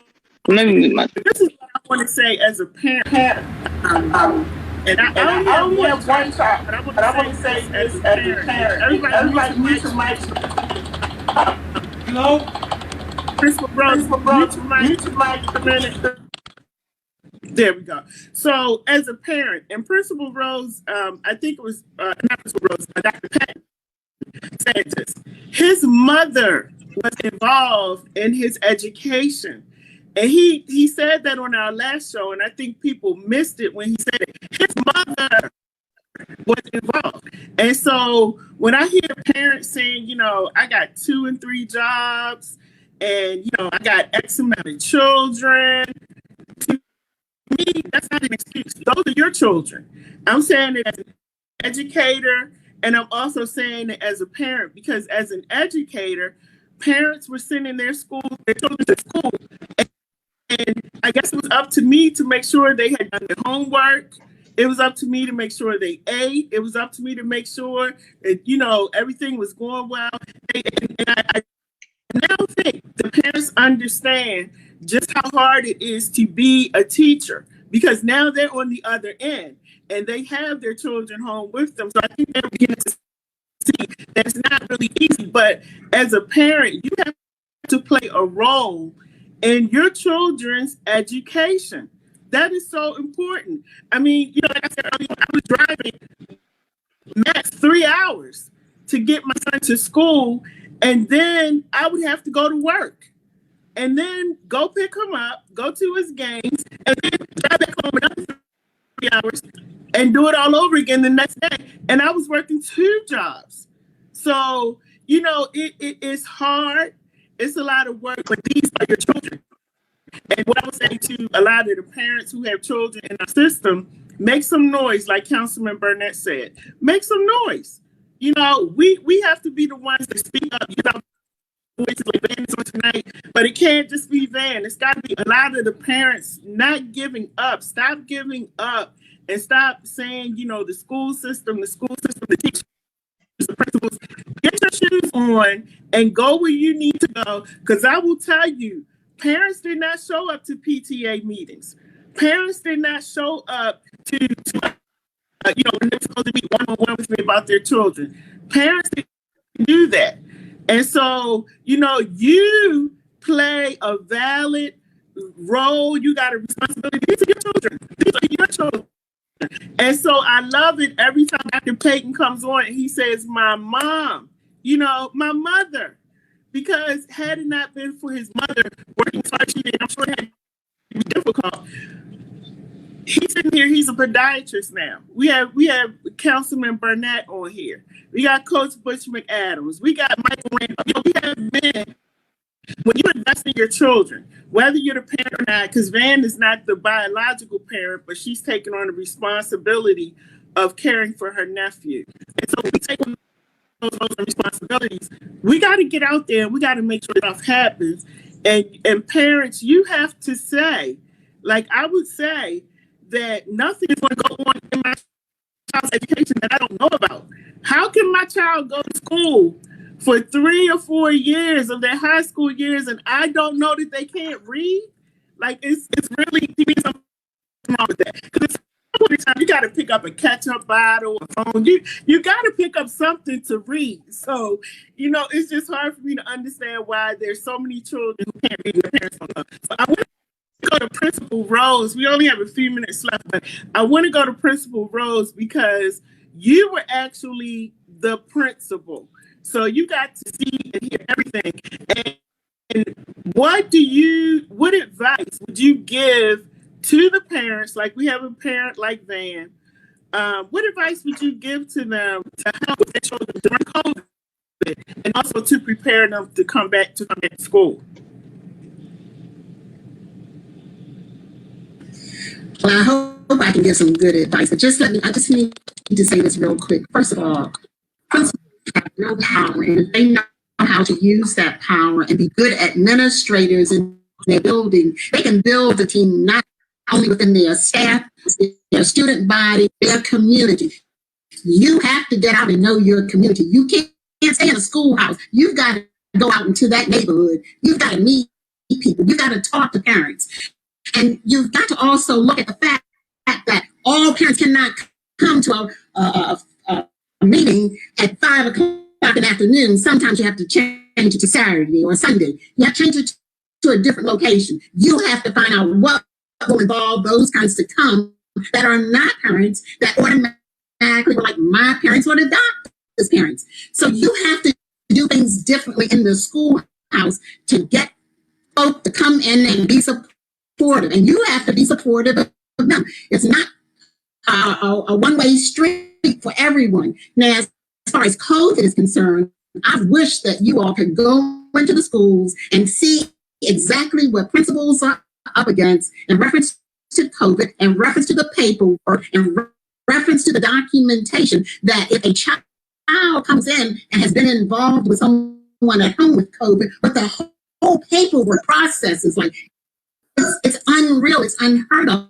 Rose. This is what I want to say as a parent. And I only have one child, but I want to say this as a parent. Everybody mute your mic. Principal Rose, mute your mic a minute. There we go. So as a parent, and Principal Rose, I think it was not Principal Rose, Dr. Patton said this. His mother was involved in his education. And he said that on our last show, and I think people missed it when he said it. His mother was involved. And so when I hear parents saying, you know, I got 2 and 3 jobs, and, you know, I got X amount of children, to me, that's not an excuse. Those are your children. I'm saying it as an educator, and I'm also saying it as a parent, because as an educator, parents were sending their children to school. And I guess it was up to me to make sure they had done their homework. It was up to me to make sure they ate. It was up to me to make sure that, you know, everything was going well. And I now think the parents understand just how hard it is to be a teacher, because now they're on the other end and they have their children home with them. So I think they're beginning to see that it's not really easy. But as a parent, you have to play a role in your children's education. That is so important. I mean, you know, like I said earlier, I was driving max 3 hours to get my son to school, and then I would have to go to work, and then go pick him up, go to his games, and then drive back home another 3 hours and do it all over again the next day. And I was working 2 jobs. So, you know, it's hard. It's a lot of work, but these are your children. And what I would say to a lot of the parents who have children in our system, make some noise, like Councilman Burnett said. Make some noise. You know, we have to be the ones that speak up. You know, voices like Van is on tonight, but it can't just be Van. It's got to be a lot of the parents not giving up. Stop giving up and stop saying, you know, the school system, the teachers, the principals. Get your shoes on and go where you need to go. Because I will tell you, parents did not show up to PTA meetings. Parents did not show up to you know, when they're supposed to be one-on-one with me about their children. Parents didn't do that. And so, you know, you play a valid role. You got a responsibility. These are your children. These are your children. And so I love it every time Dr. Payton comes on and he says, my mom, you know, my mother. Because had it not been for his mother working so hard, I'm sure it had been difficult. He's in here, he's a podiatrist now. We have Councilman Burnett on here. We got Coach Butch McAdams. We got Michael Randolph. You know, we have men. When you invest in your children, whether you're the parent or not, because Van is not the biological parent, but she's taking on the responsibility of caring for her nephew. And so we take on those responsibilities. We got to get out there and we got to make sure stuff happens. And parents, you have to say, like I would say, that nothing is going to go on in my child's education that I don't know about. How can my child go to school for 3 or 4 years of their high school years and I don't know that they can't read? Like it's really something wrong with that. Because you got to pick up a ketchup bottle, a phone. You got to pick up something to read. So, you know, it's just hard for me to understand why there's so many children who can't read and their parents don't know. So I want to go to Principal Rose. We only have a few minutes left, but I want to go to Principal Rose because you were actually the principal. So you got to see and hear everything. And what advice would you give to the parents? Like we have a parent like Van. What advice would you give to them to help with their children during COVID and also to prepare them to come back to school? Well, I hope I can give some good advice, but I just need to say this real quick. First of all, principals have real power, and if they know how to use that power and be good administrators in their building, they can build a team not only within their staff, their student body, their community. You have to get out and know your community. You can't stay in a schoolhouse. You've got to go out into that neighborhood. You've got to meet people. You've got to talk to parents. And you've got to also look at the fact that all parents cannot come to a meeting at 5 o'clock in the afternoon. Sometimes you have to change it to Saturday or Sunday. You have to change it to a different location. You have to find out what will involve those kinds to come that are not parents that automatically were like my parents or the doctor's parents. So you have to do things differently in the schoolhouse to get folk to come in and be supportive, and you have to be supportive of them. It's not a one-way street for everyone. Now, as far as COVID is concerned, I wish that you all could go into the schools and see exactly what principals are up against in reference to COVID, in reference to the paperwork, in reference to the documentation, that if a child comes in and has been involved with someone at home with COVID, but the whole paperwork process is like, it's unreal, it's unheard of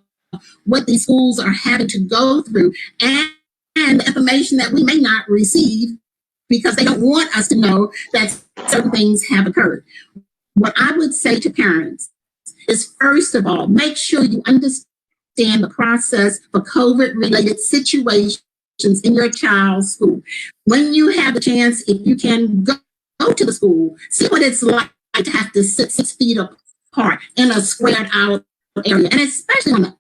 what these schools are having to go through, and the information that we may not receive because they don't want us to know that certain things have occurred. What I would say to parents is, first of all, make sure you understand the process for COVID-related situations in your child's school. When you have a chance, if you can go to the school, see what it's like to have to sit 6 feet apart in a squared out area, and especially on the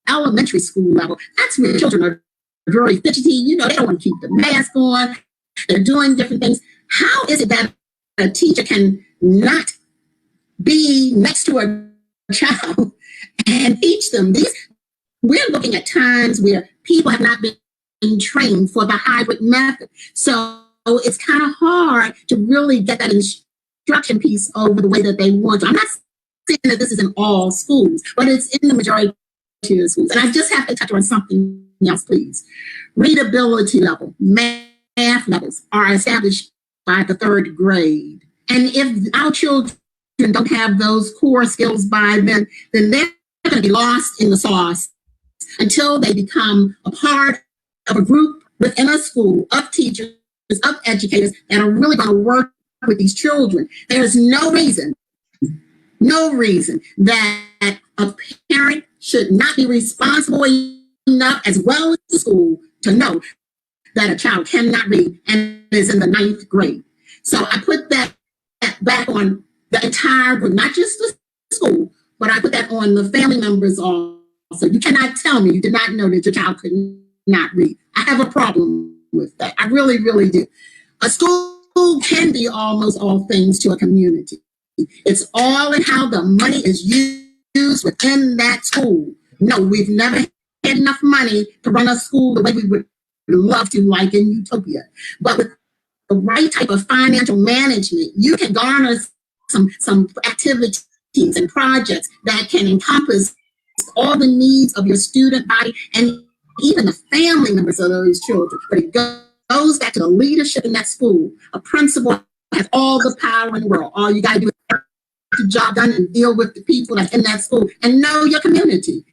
elementary school level, that's where children are very fidgety. You know, they don't want to keep the mask on. They're doing different things. How is it that a teacher can not be next to a child and teach them? We're looking at times where people have not been trained for the hybrid method. So it's kind of hard to really get that instruction piece over the way that they want to. I'm not saying that this is in all schools, but it's in the majority of schools. And I just have to touch on something else, please. Readability level, math levels are established by the 3rd grade. And if our children don't have those core skills by then they're going to be lost in the sauce until they become a part of a group within a school of teachers, of educators that are really going to work with these children. There's no reason that a parent should not be responsible enough, as well as the school, to know that a child cannot read and is in the 9th grade. So I put that back on the entire group, not just the school, but I put that on the family members also. You cannot tell me you did not know that your child could not read. I have a problem with that. I really, really do. A school can be almost all things to a community. It's all in how the money is used within that school. No, we've never had enough money to run a school the way we would love to, like in Utopia. But with the right type of financial management, you can garner some activities and projects that can encompass all the needs of your student body and even the family members of those children. But it goes back to the leadership in that school. A principal has all the power in the world. All you got to do is get the job done and deal with the people that's in that school and know your community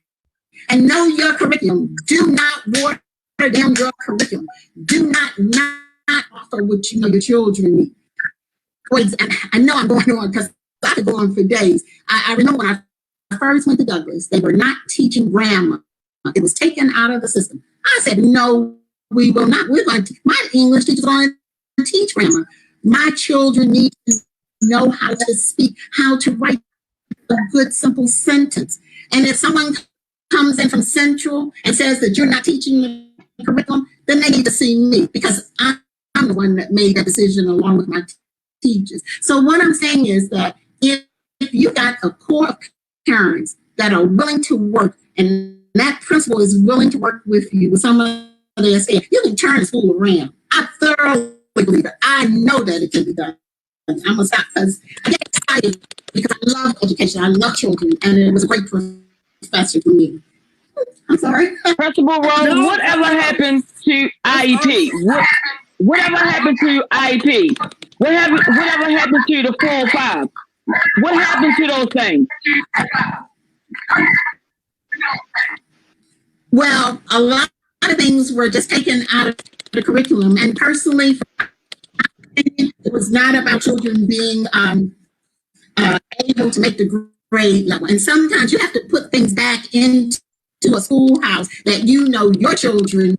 and know your curriculum. Do not water down your curriculum. Do not offer what you know your children need. I know I'm going on because I could go on for days. I remember when I first went to Douglas, they were not teaching grammar. It was taken out of the system. I said, no, we will not. We're going to, my English teacher's going to teach grammar. My children need to know how to speak, how to write a good, simple sentence. And if someone comes in from Central and says that you're not teaching the curriculum, then they need to see me, because I'm the one that made that decision along with my teachers. So what I'm saying is that if you got a core of parents that are willing to work, and that principal is willing to work with you with some of their staff, you can turn the school around. I thoroughly believe it. I know that it can be done. I'm going to stop because I get excited because I love education. I love children, and it was a great professor for me. I'm sorry. Principal Rose, whatever happened to IEP? Whatever happened to IEP? Whatever happened to the 405? What happened to those things? Well, a lot of things were just taken out of the curriculum, and personally, it was not about children being able to make the grade level. And sometimes you have to put things back into a schoolhouse that you know your children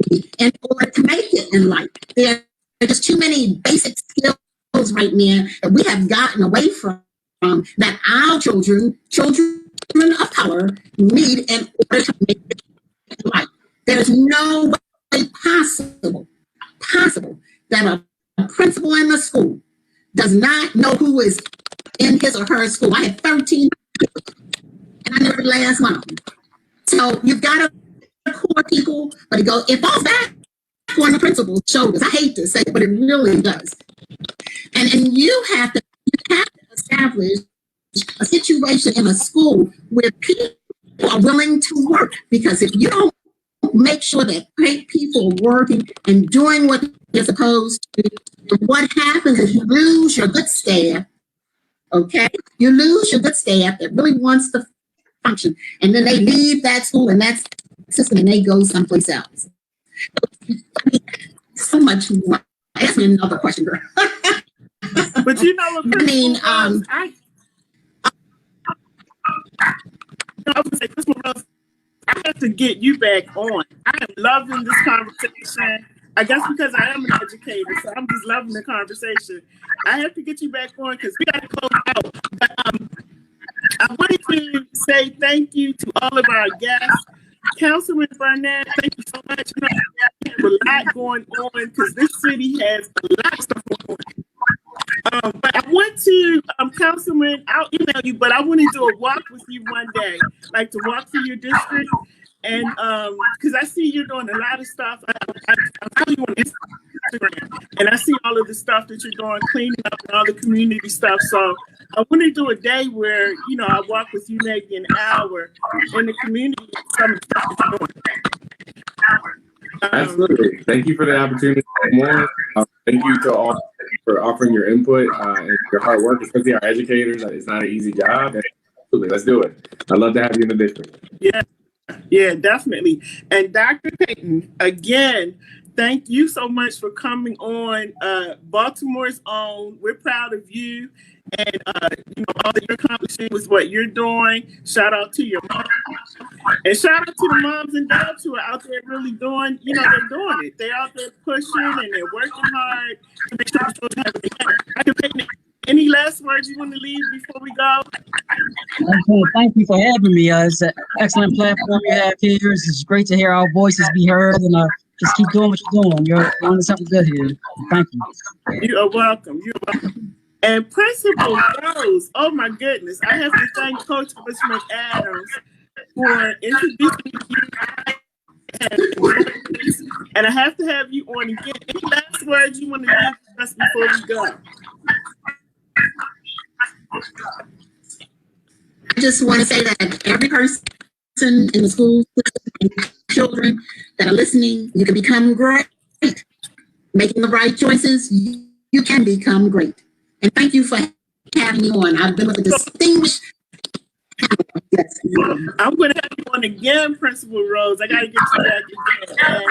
need in order to make it in life. There are just too many basic skills right now that we have gotten away from, that our children women of color need in order to make it right. There is no way possible that a principal in the school does not know who is in his or her school. I had 13 and I never the last one of them. So you've got to core people, but it falls back on the principal's shoulders. I hate to say it, but it really does. And you have to establish a situation in a school where people are willing to work, because if you don't make sure that great people are working and doing what they're supposed to, what happens is you lose your good staff. Okay, you lose your good staff that really wants to function, and then they leave that school and that system and they go someplace else. So much more. Ask me another question, girl. But you know what? I mean, I was gonna say, Crystal Rose, I have to get you back on. I am loving this conversation. I guess because I am an educator, so I'm just loving the conversation. I have to get you back on because we got to close out. But, I wanted to say thank you to all of our guests. Councilman Burnett, thank you so much. You know, we have a lot going on because this city has a lot of stuff going on. But I want to, Councilman, I'll email you, but I want to do a walk with you one day, like to walk through your district. And because I see you're doing a lot of stuff. I follow you on Instagram, and I see all of the stuff that you're doing, cleaning up and all the community stuff. So I want to do a day where, you know, I walk with you maybe an hour in the community. Some of the stuff that you're doing. Absolutely. Thank you for the opportunity to come on. Thank you to all for offering your input and your hard work, especially our educators. It's not an easy job. Absolutely. Let's do it. I'd love to have you in the district. Yeah, definitely. And Dr. Payton, again, thank you so much for coming on Baltimore's Own. We're proud of you and you know, all that you're accomplishing with what you're doing. Shout out to your mom. And shout out to the moms and dads who are out there really doing, you know, they're doing it. They're out there pushing and they're working hard to make sure the children have what they can. Dr. Payton, any last words you want to leave before we go? Thank you for having me. It's an excellent platform you have here. It's great to hear our voices be heard, and just keep doing what you're doing. You're doing something good here. Thank you. You are welcome. You're welcome. And Principal Rose, oh my goodness, I have to thank Coach McAdams for introducing you. And I have to have you on again. Any last words you want to leave us before we go? I just want to say that every person in the school system and children that are listening, you can become great. Making the right choices, you can become great. And thank you for having me on. I've been with a distinguished. Yes. I'm going to have you on again, Principal Rose. I got to get you back again.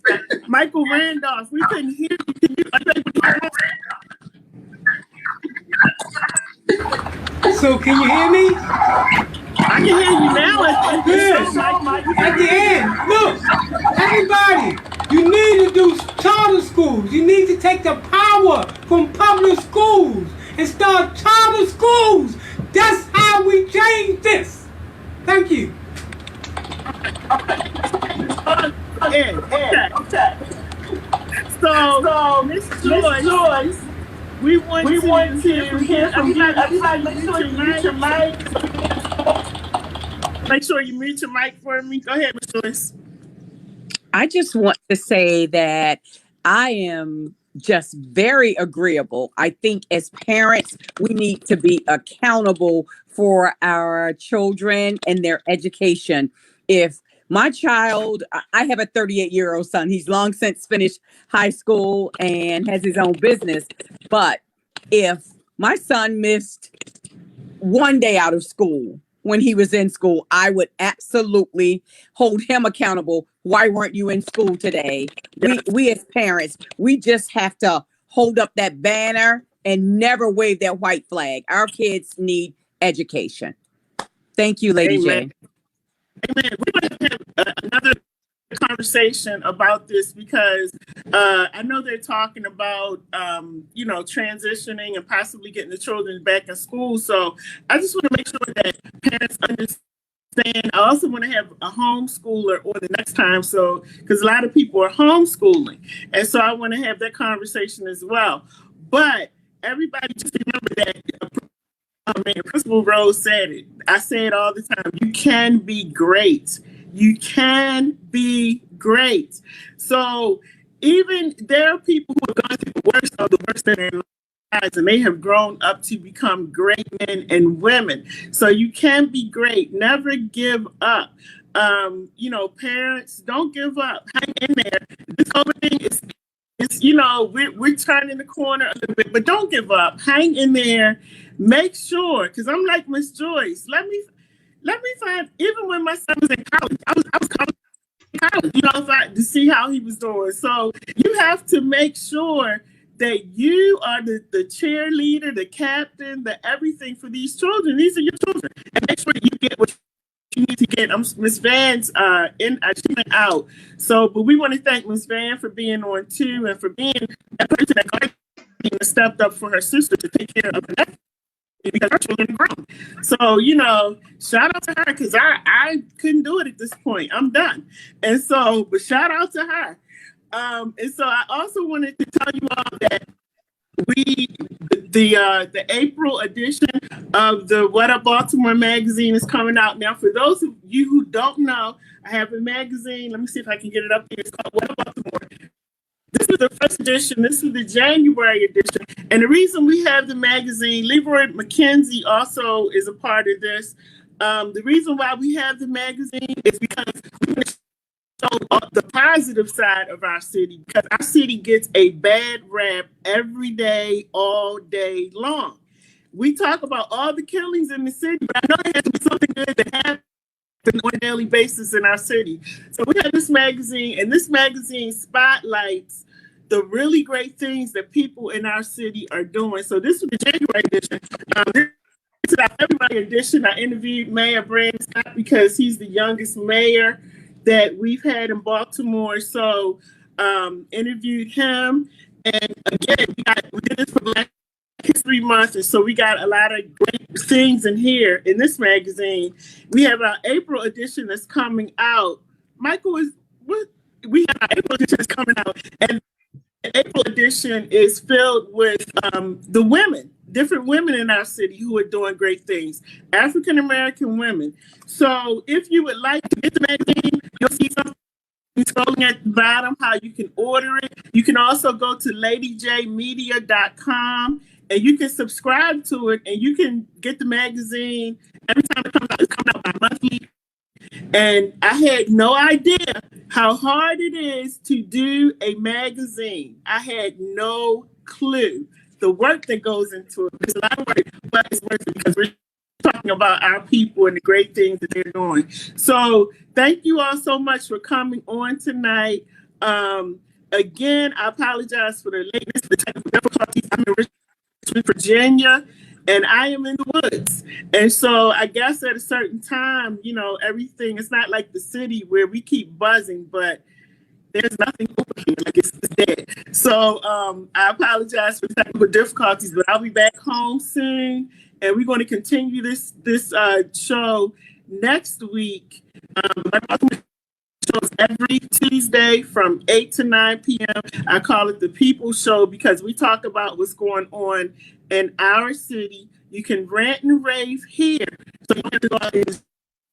And Michael Randolph, we couldn't hear you. Can you? Are you able to hear us? So can you hear me? I can hear you now. Good. At the end, look, everybody, you need to do charter schools. You need to take the power from public schools and start charter schools. That's how we change this. Thank you. Okay. So Miss Joyce, we want to hear from you. Everybody, make sure you mute your mic. Make sure you mute your mic for me. Go ahead, Miss Joyce. I just want to say that I am just very agreeable. I think as parents, we need to be accountable for our children and their education. If my child, I have a 38-year-old son. He's long since finished high school and has his own business. But if my son missed one day out of school when he was in school, I would absolutely hold him accountable. Why weren't you in school today? We as parents, we just have to hold up that banner and never wave that white flag. Our kids need education. Thank you, Lady Amen. J. Amen. We're going to have another conversation about this because I know they're talking about, transitioning and possibly getting the children back in school. So I just want to make sure that parents understand. I also want to have a homeschooler on the next time. So, because a lot of people are homeschooling. And so I want to have that conversation as well. But everybody just remember that Principal Rose said it. I say it all the time. You can be great. You can be great. So even there are people who have gone through the worst of the worst in their lives, and they have grown up to become great men and women. So you can be great. Never give up. Parents, don't give up. Hang in there. This whole thing is we're turning the corner a little bit, but don't give up. Hang in there. Make sure, because I'm like Miss Joyce. Let me find. Even when my son was in college, I was calling college, to see how he was doing. So you have to make sure that you are the cheerleader, the captain, the everything for these children. These are your children, and make sure that you get what you need to get. Miss Van's she went out. So, but we want to thank Miss Van for being on too, and for being that person that stepped up for her sister to take care of her nephew because her children are grown. So, shout out to her, because I couldn't do it at this point. I'm done. And so, but shout out to her. And so I also wanted to tell you all that the April edition of the What Up Baltimore magazine is coming out now. For those of you who don't know, I have a magazine. Let me see if I can get it up here. It's called What Up Baltimore. This is the first edition. This is the January edition. And the reason we have the magazine, Leroy McKenzie also is a part of this. The reason why we have the magazine is because we want to show the positive side of our city, because our city gets a bad rap every day, all day long. We talk about all the killings in the city, but I know there has to be something good that happens on a daily basis in our city. So we have this magazine, and this magazine spotlights the really great things that people in our city are doing. So this is the January edition. This is our February edition. I interviewed Mayor Brandon Scott because he's the youngest mayor that we've had in Baltimore. So interviewed him. And again, we did this for Black History Month, and so we got a lot of great things in here in this magazine. We have our April edition that's coming out. Michael, we have our April edition that's coming out, and the April edition is filled with the women, different women in our city who are doing great things, African American women. So if you would like to get the magazine, you'll see something scrolling at the bottom how you can order it. You can also go to ladyjmedia.com and you can subscribe to it, and you can get the magazine every time it comes out. It's coming out bi-monthly. And I had no idea how hard it is to do a magazine. I had no clue the work that goes into it. There's a lot of work, but it's worth it because we're talking about our people and the great things that they're doing. So thank you all so much for coming on tonight. Again, I apologize for the lateness, the technical difficulties. I'm in Richmond, Virginia, and I am in the woods. And so I guess at a certain time, everything, it's not like the city where we keep buzzing, but there's nothing over here, like it's dead. So I apologize for the technical difficulties, but I'll be back home soon, and we're going to continue this show next week. Shows every Tuesday from 8 to 9 p.m. I call it the People Show because we talk about what's going on in our city. You can rant and rave here, so you don't have to go out in the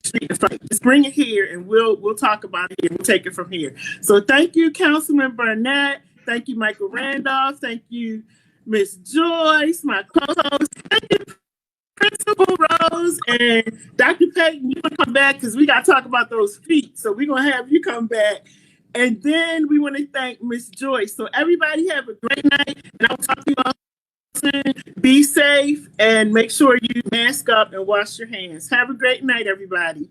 street and fight. Just bring it here, and we'll talk about it, and we'll take it from here. So thank you, Councilman Burnett. Thank you, Michael Randolph. Thank you, Miss Joyce, my co-host. Thank you, Principal Rose, and Dr. Payton. You want to come back because we got to talk about those feet. So we're going to have you come back. And then we want to thank Miss Joyce. So everybody have a great night, and I'll talk to you all soon. Be safe, and make sure you mask up and wash your hands. Have a great night, everybody.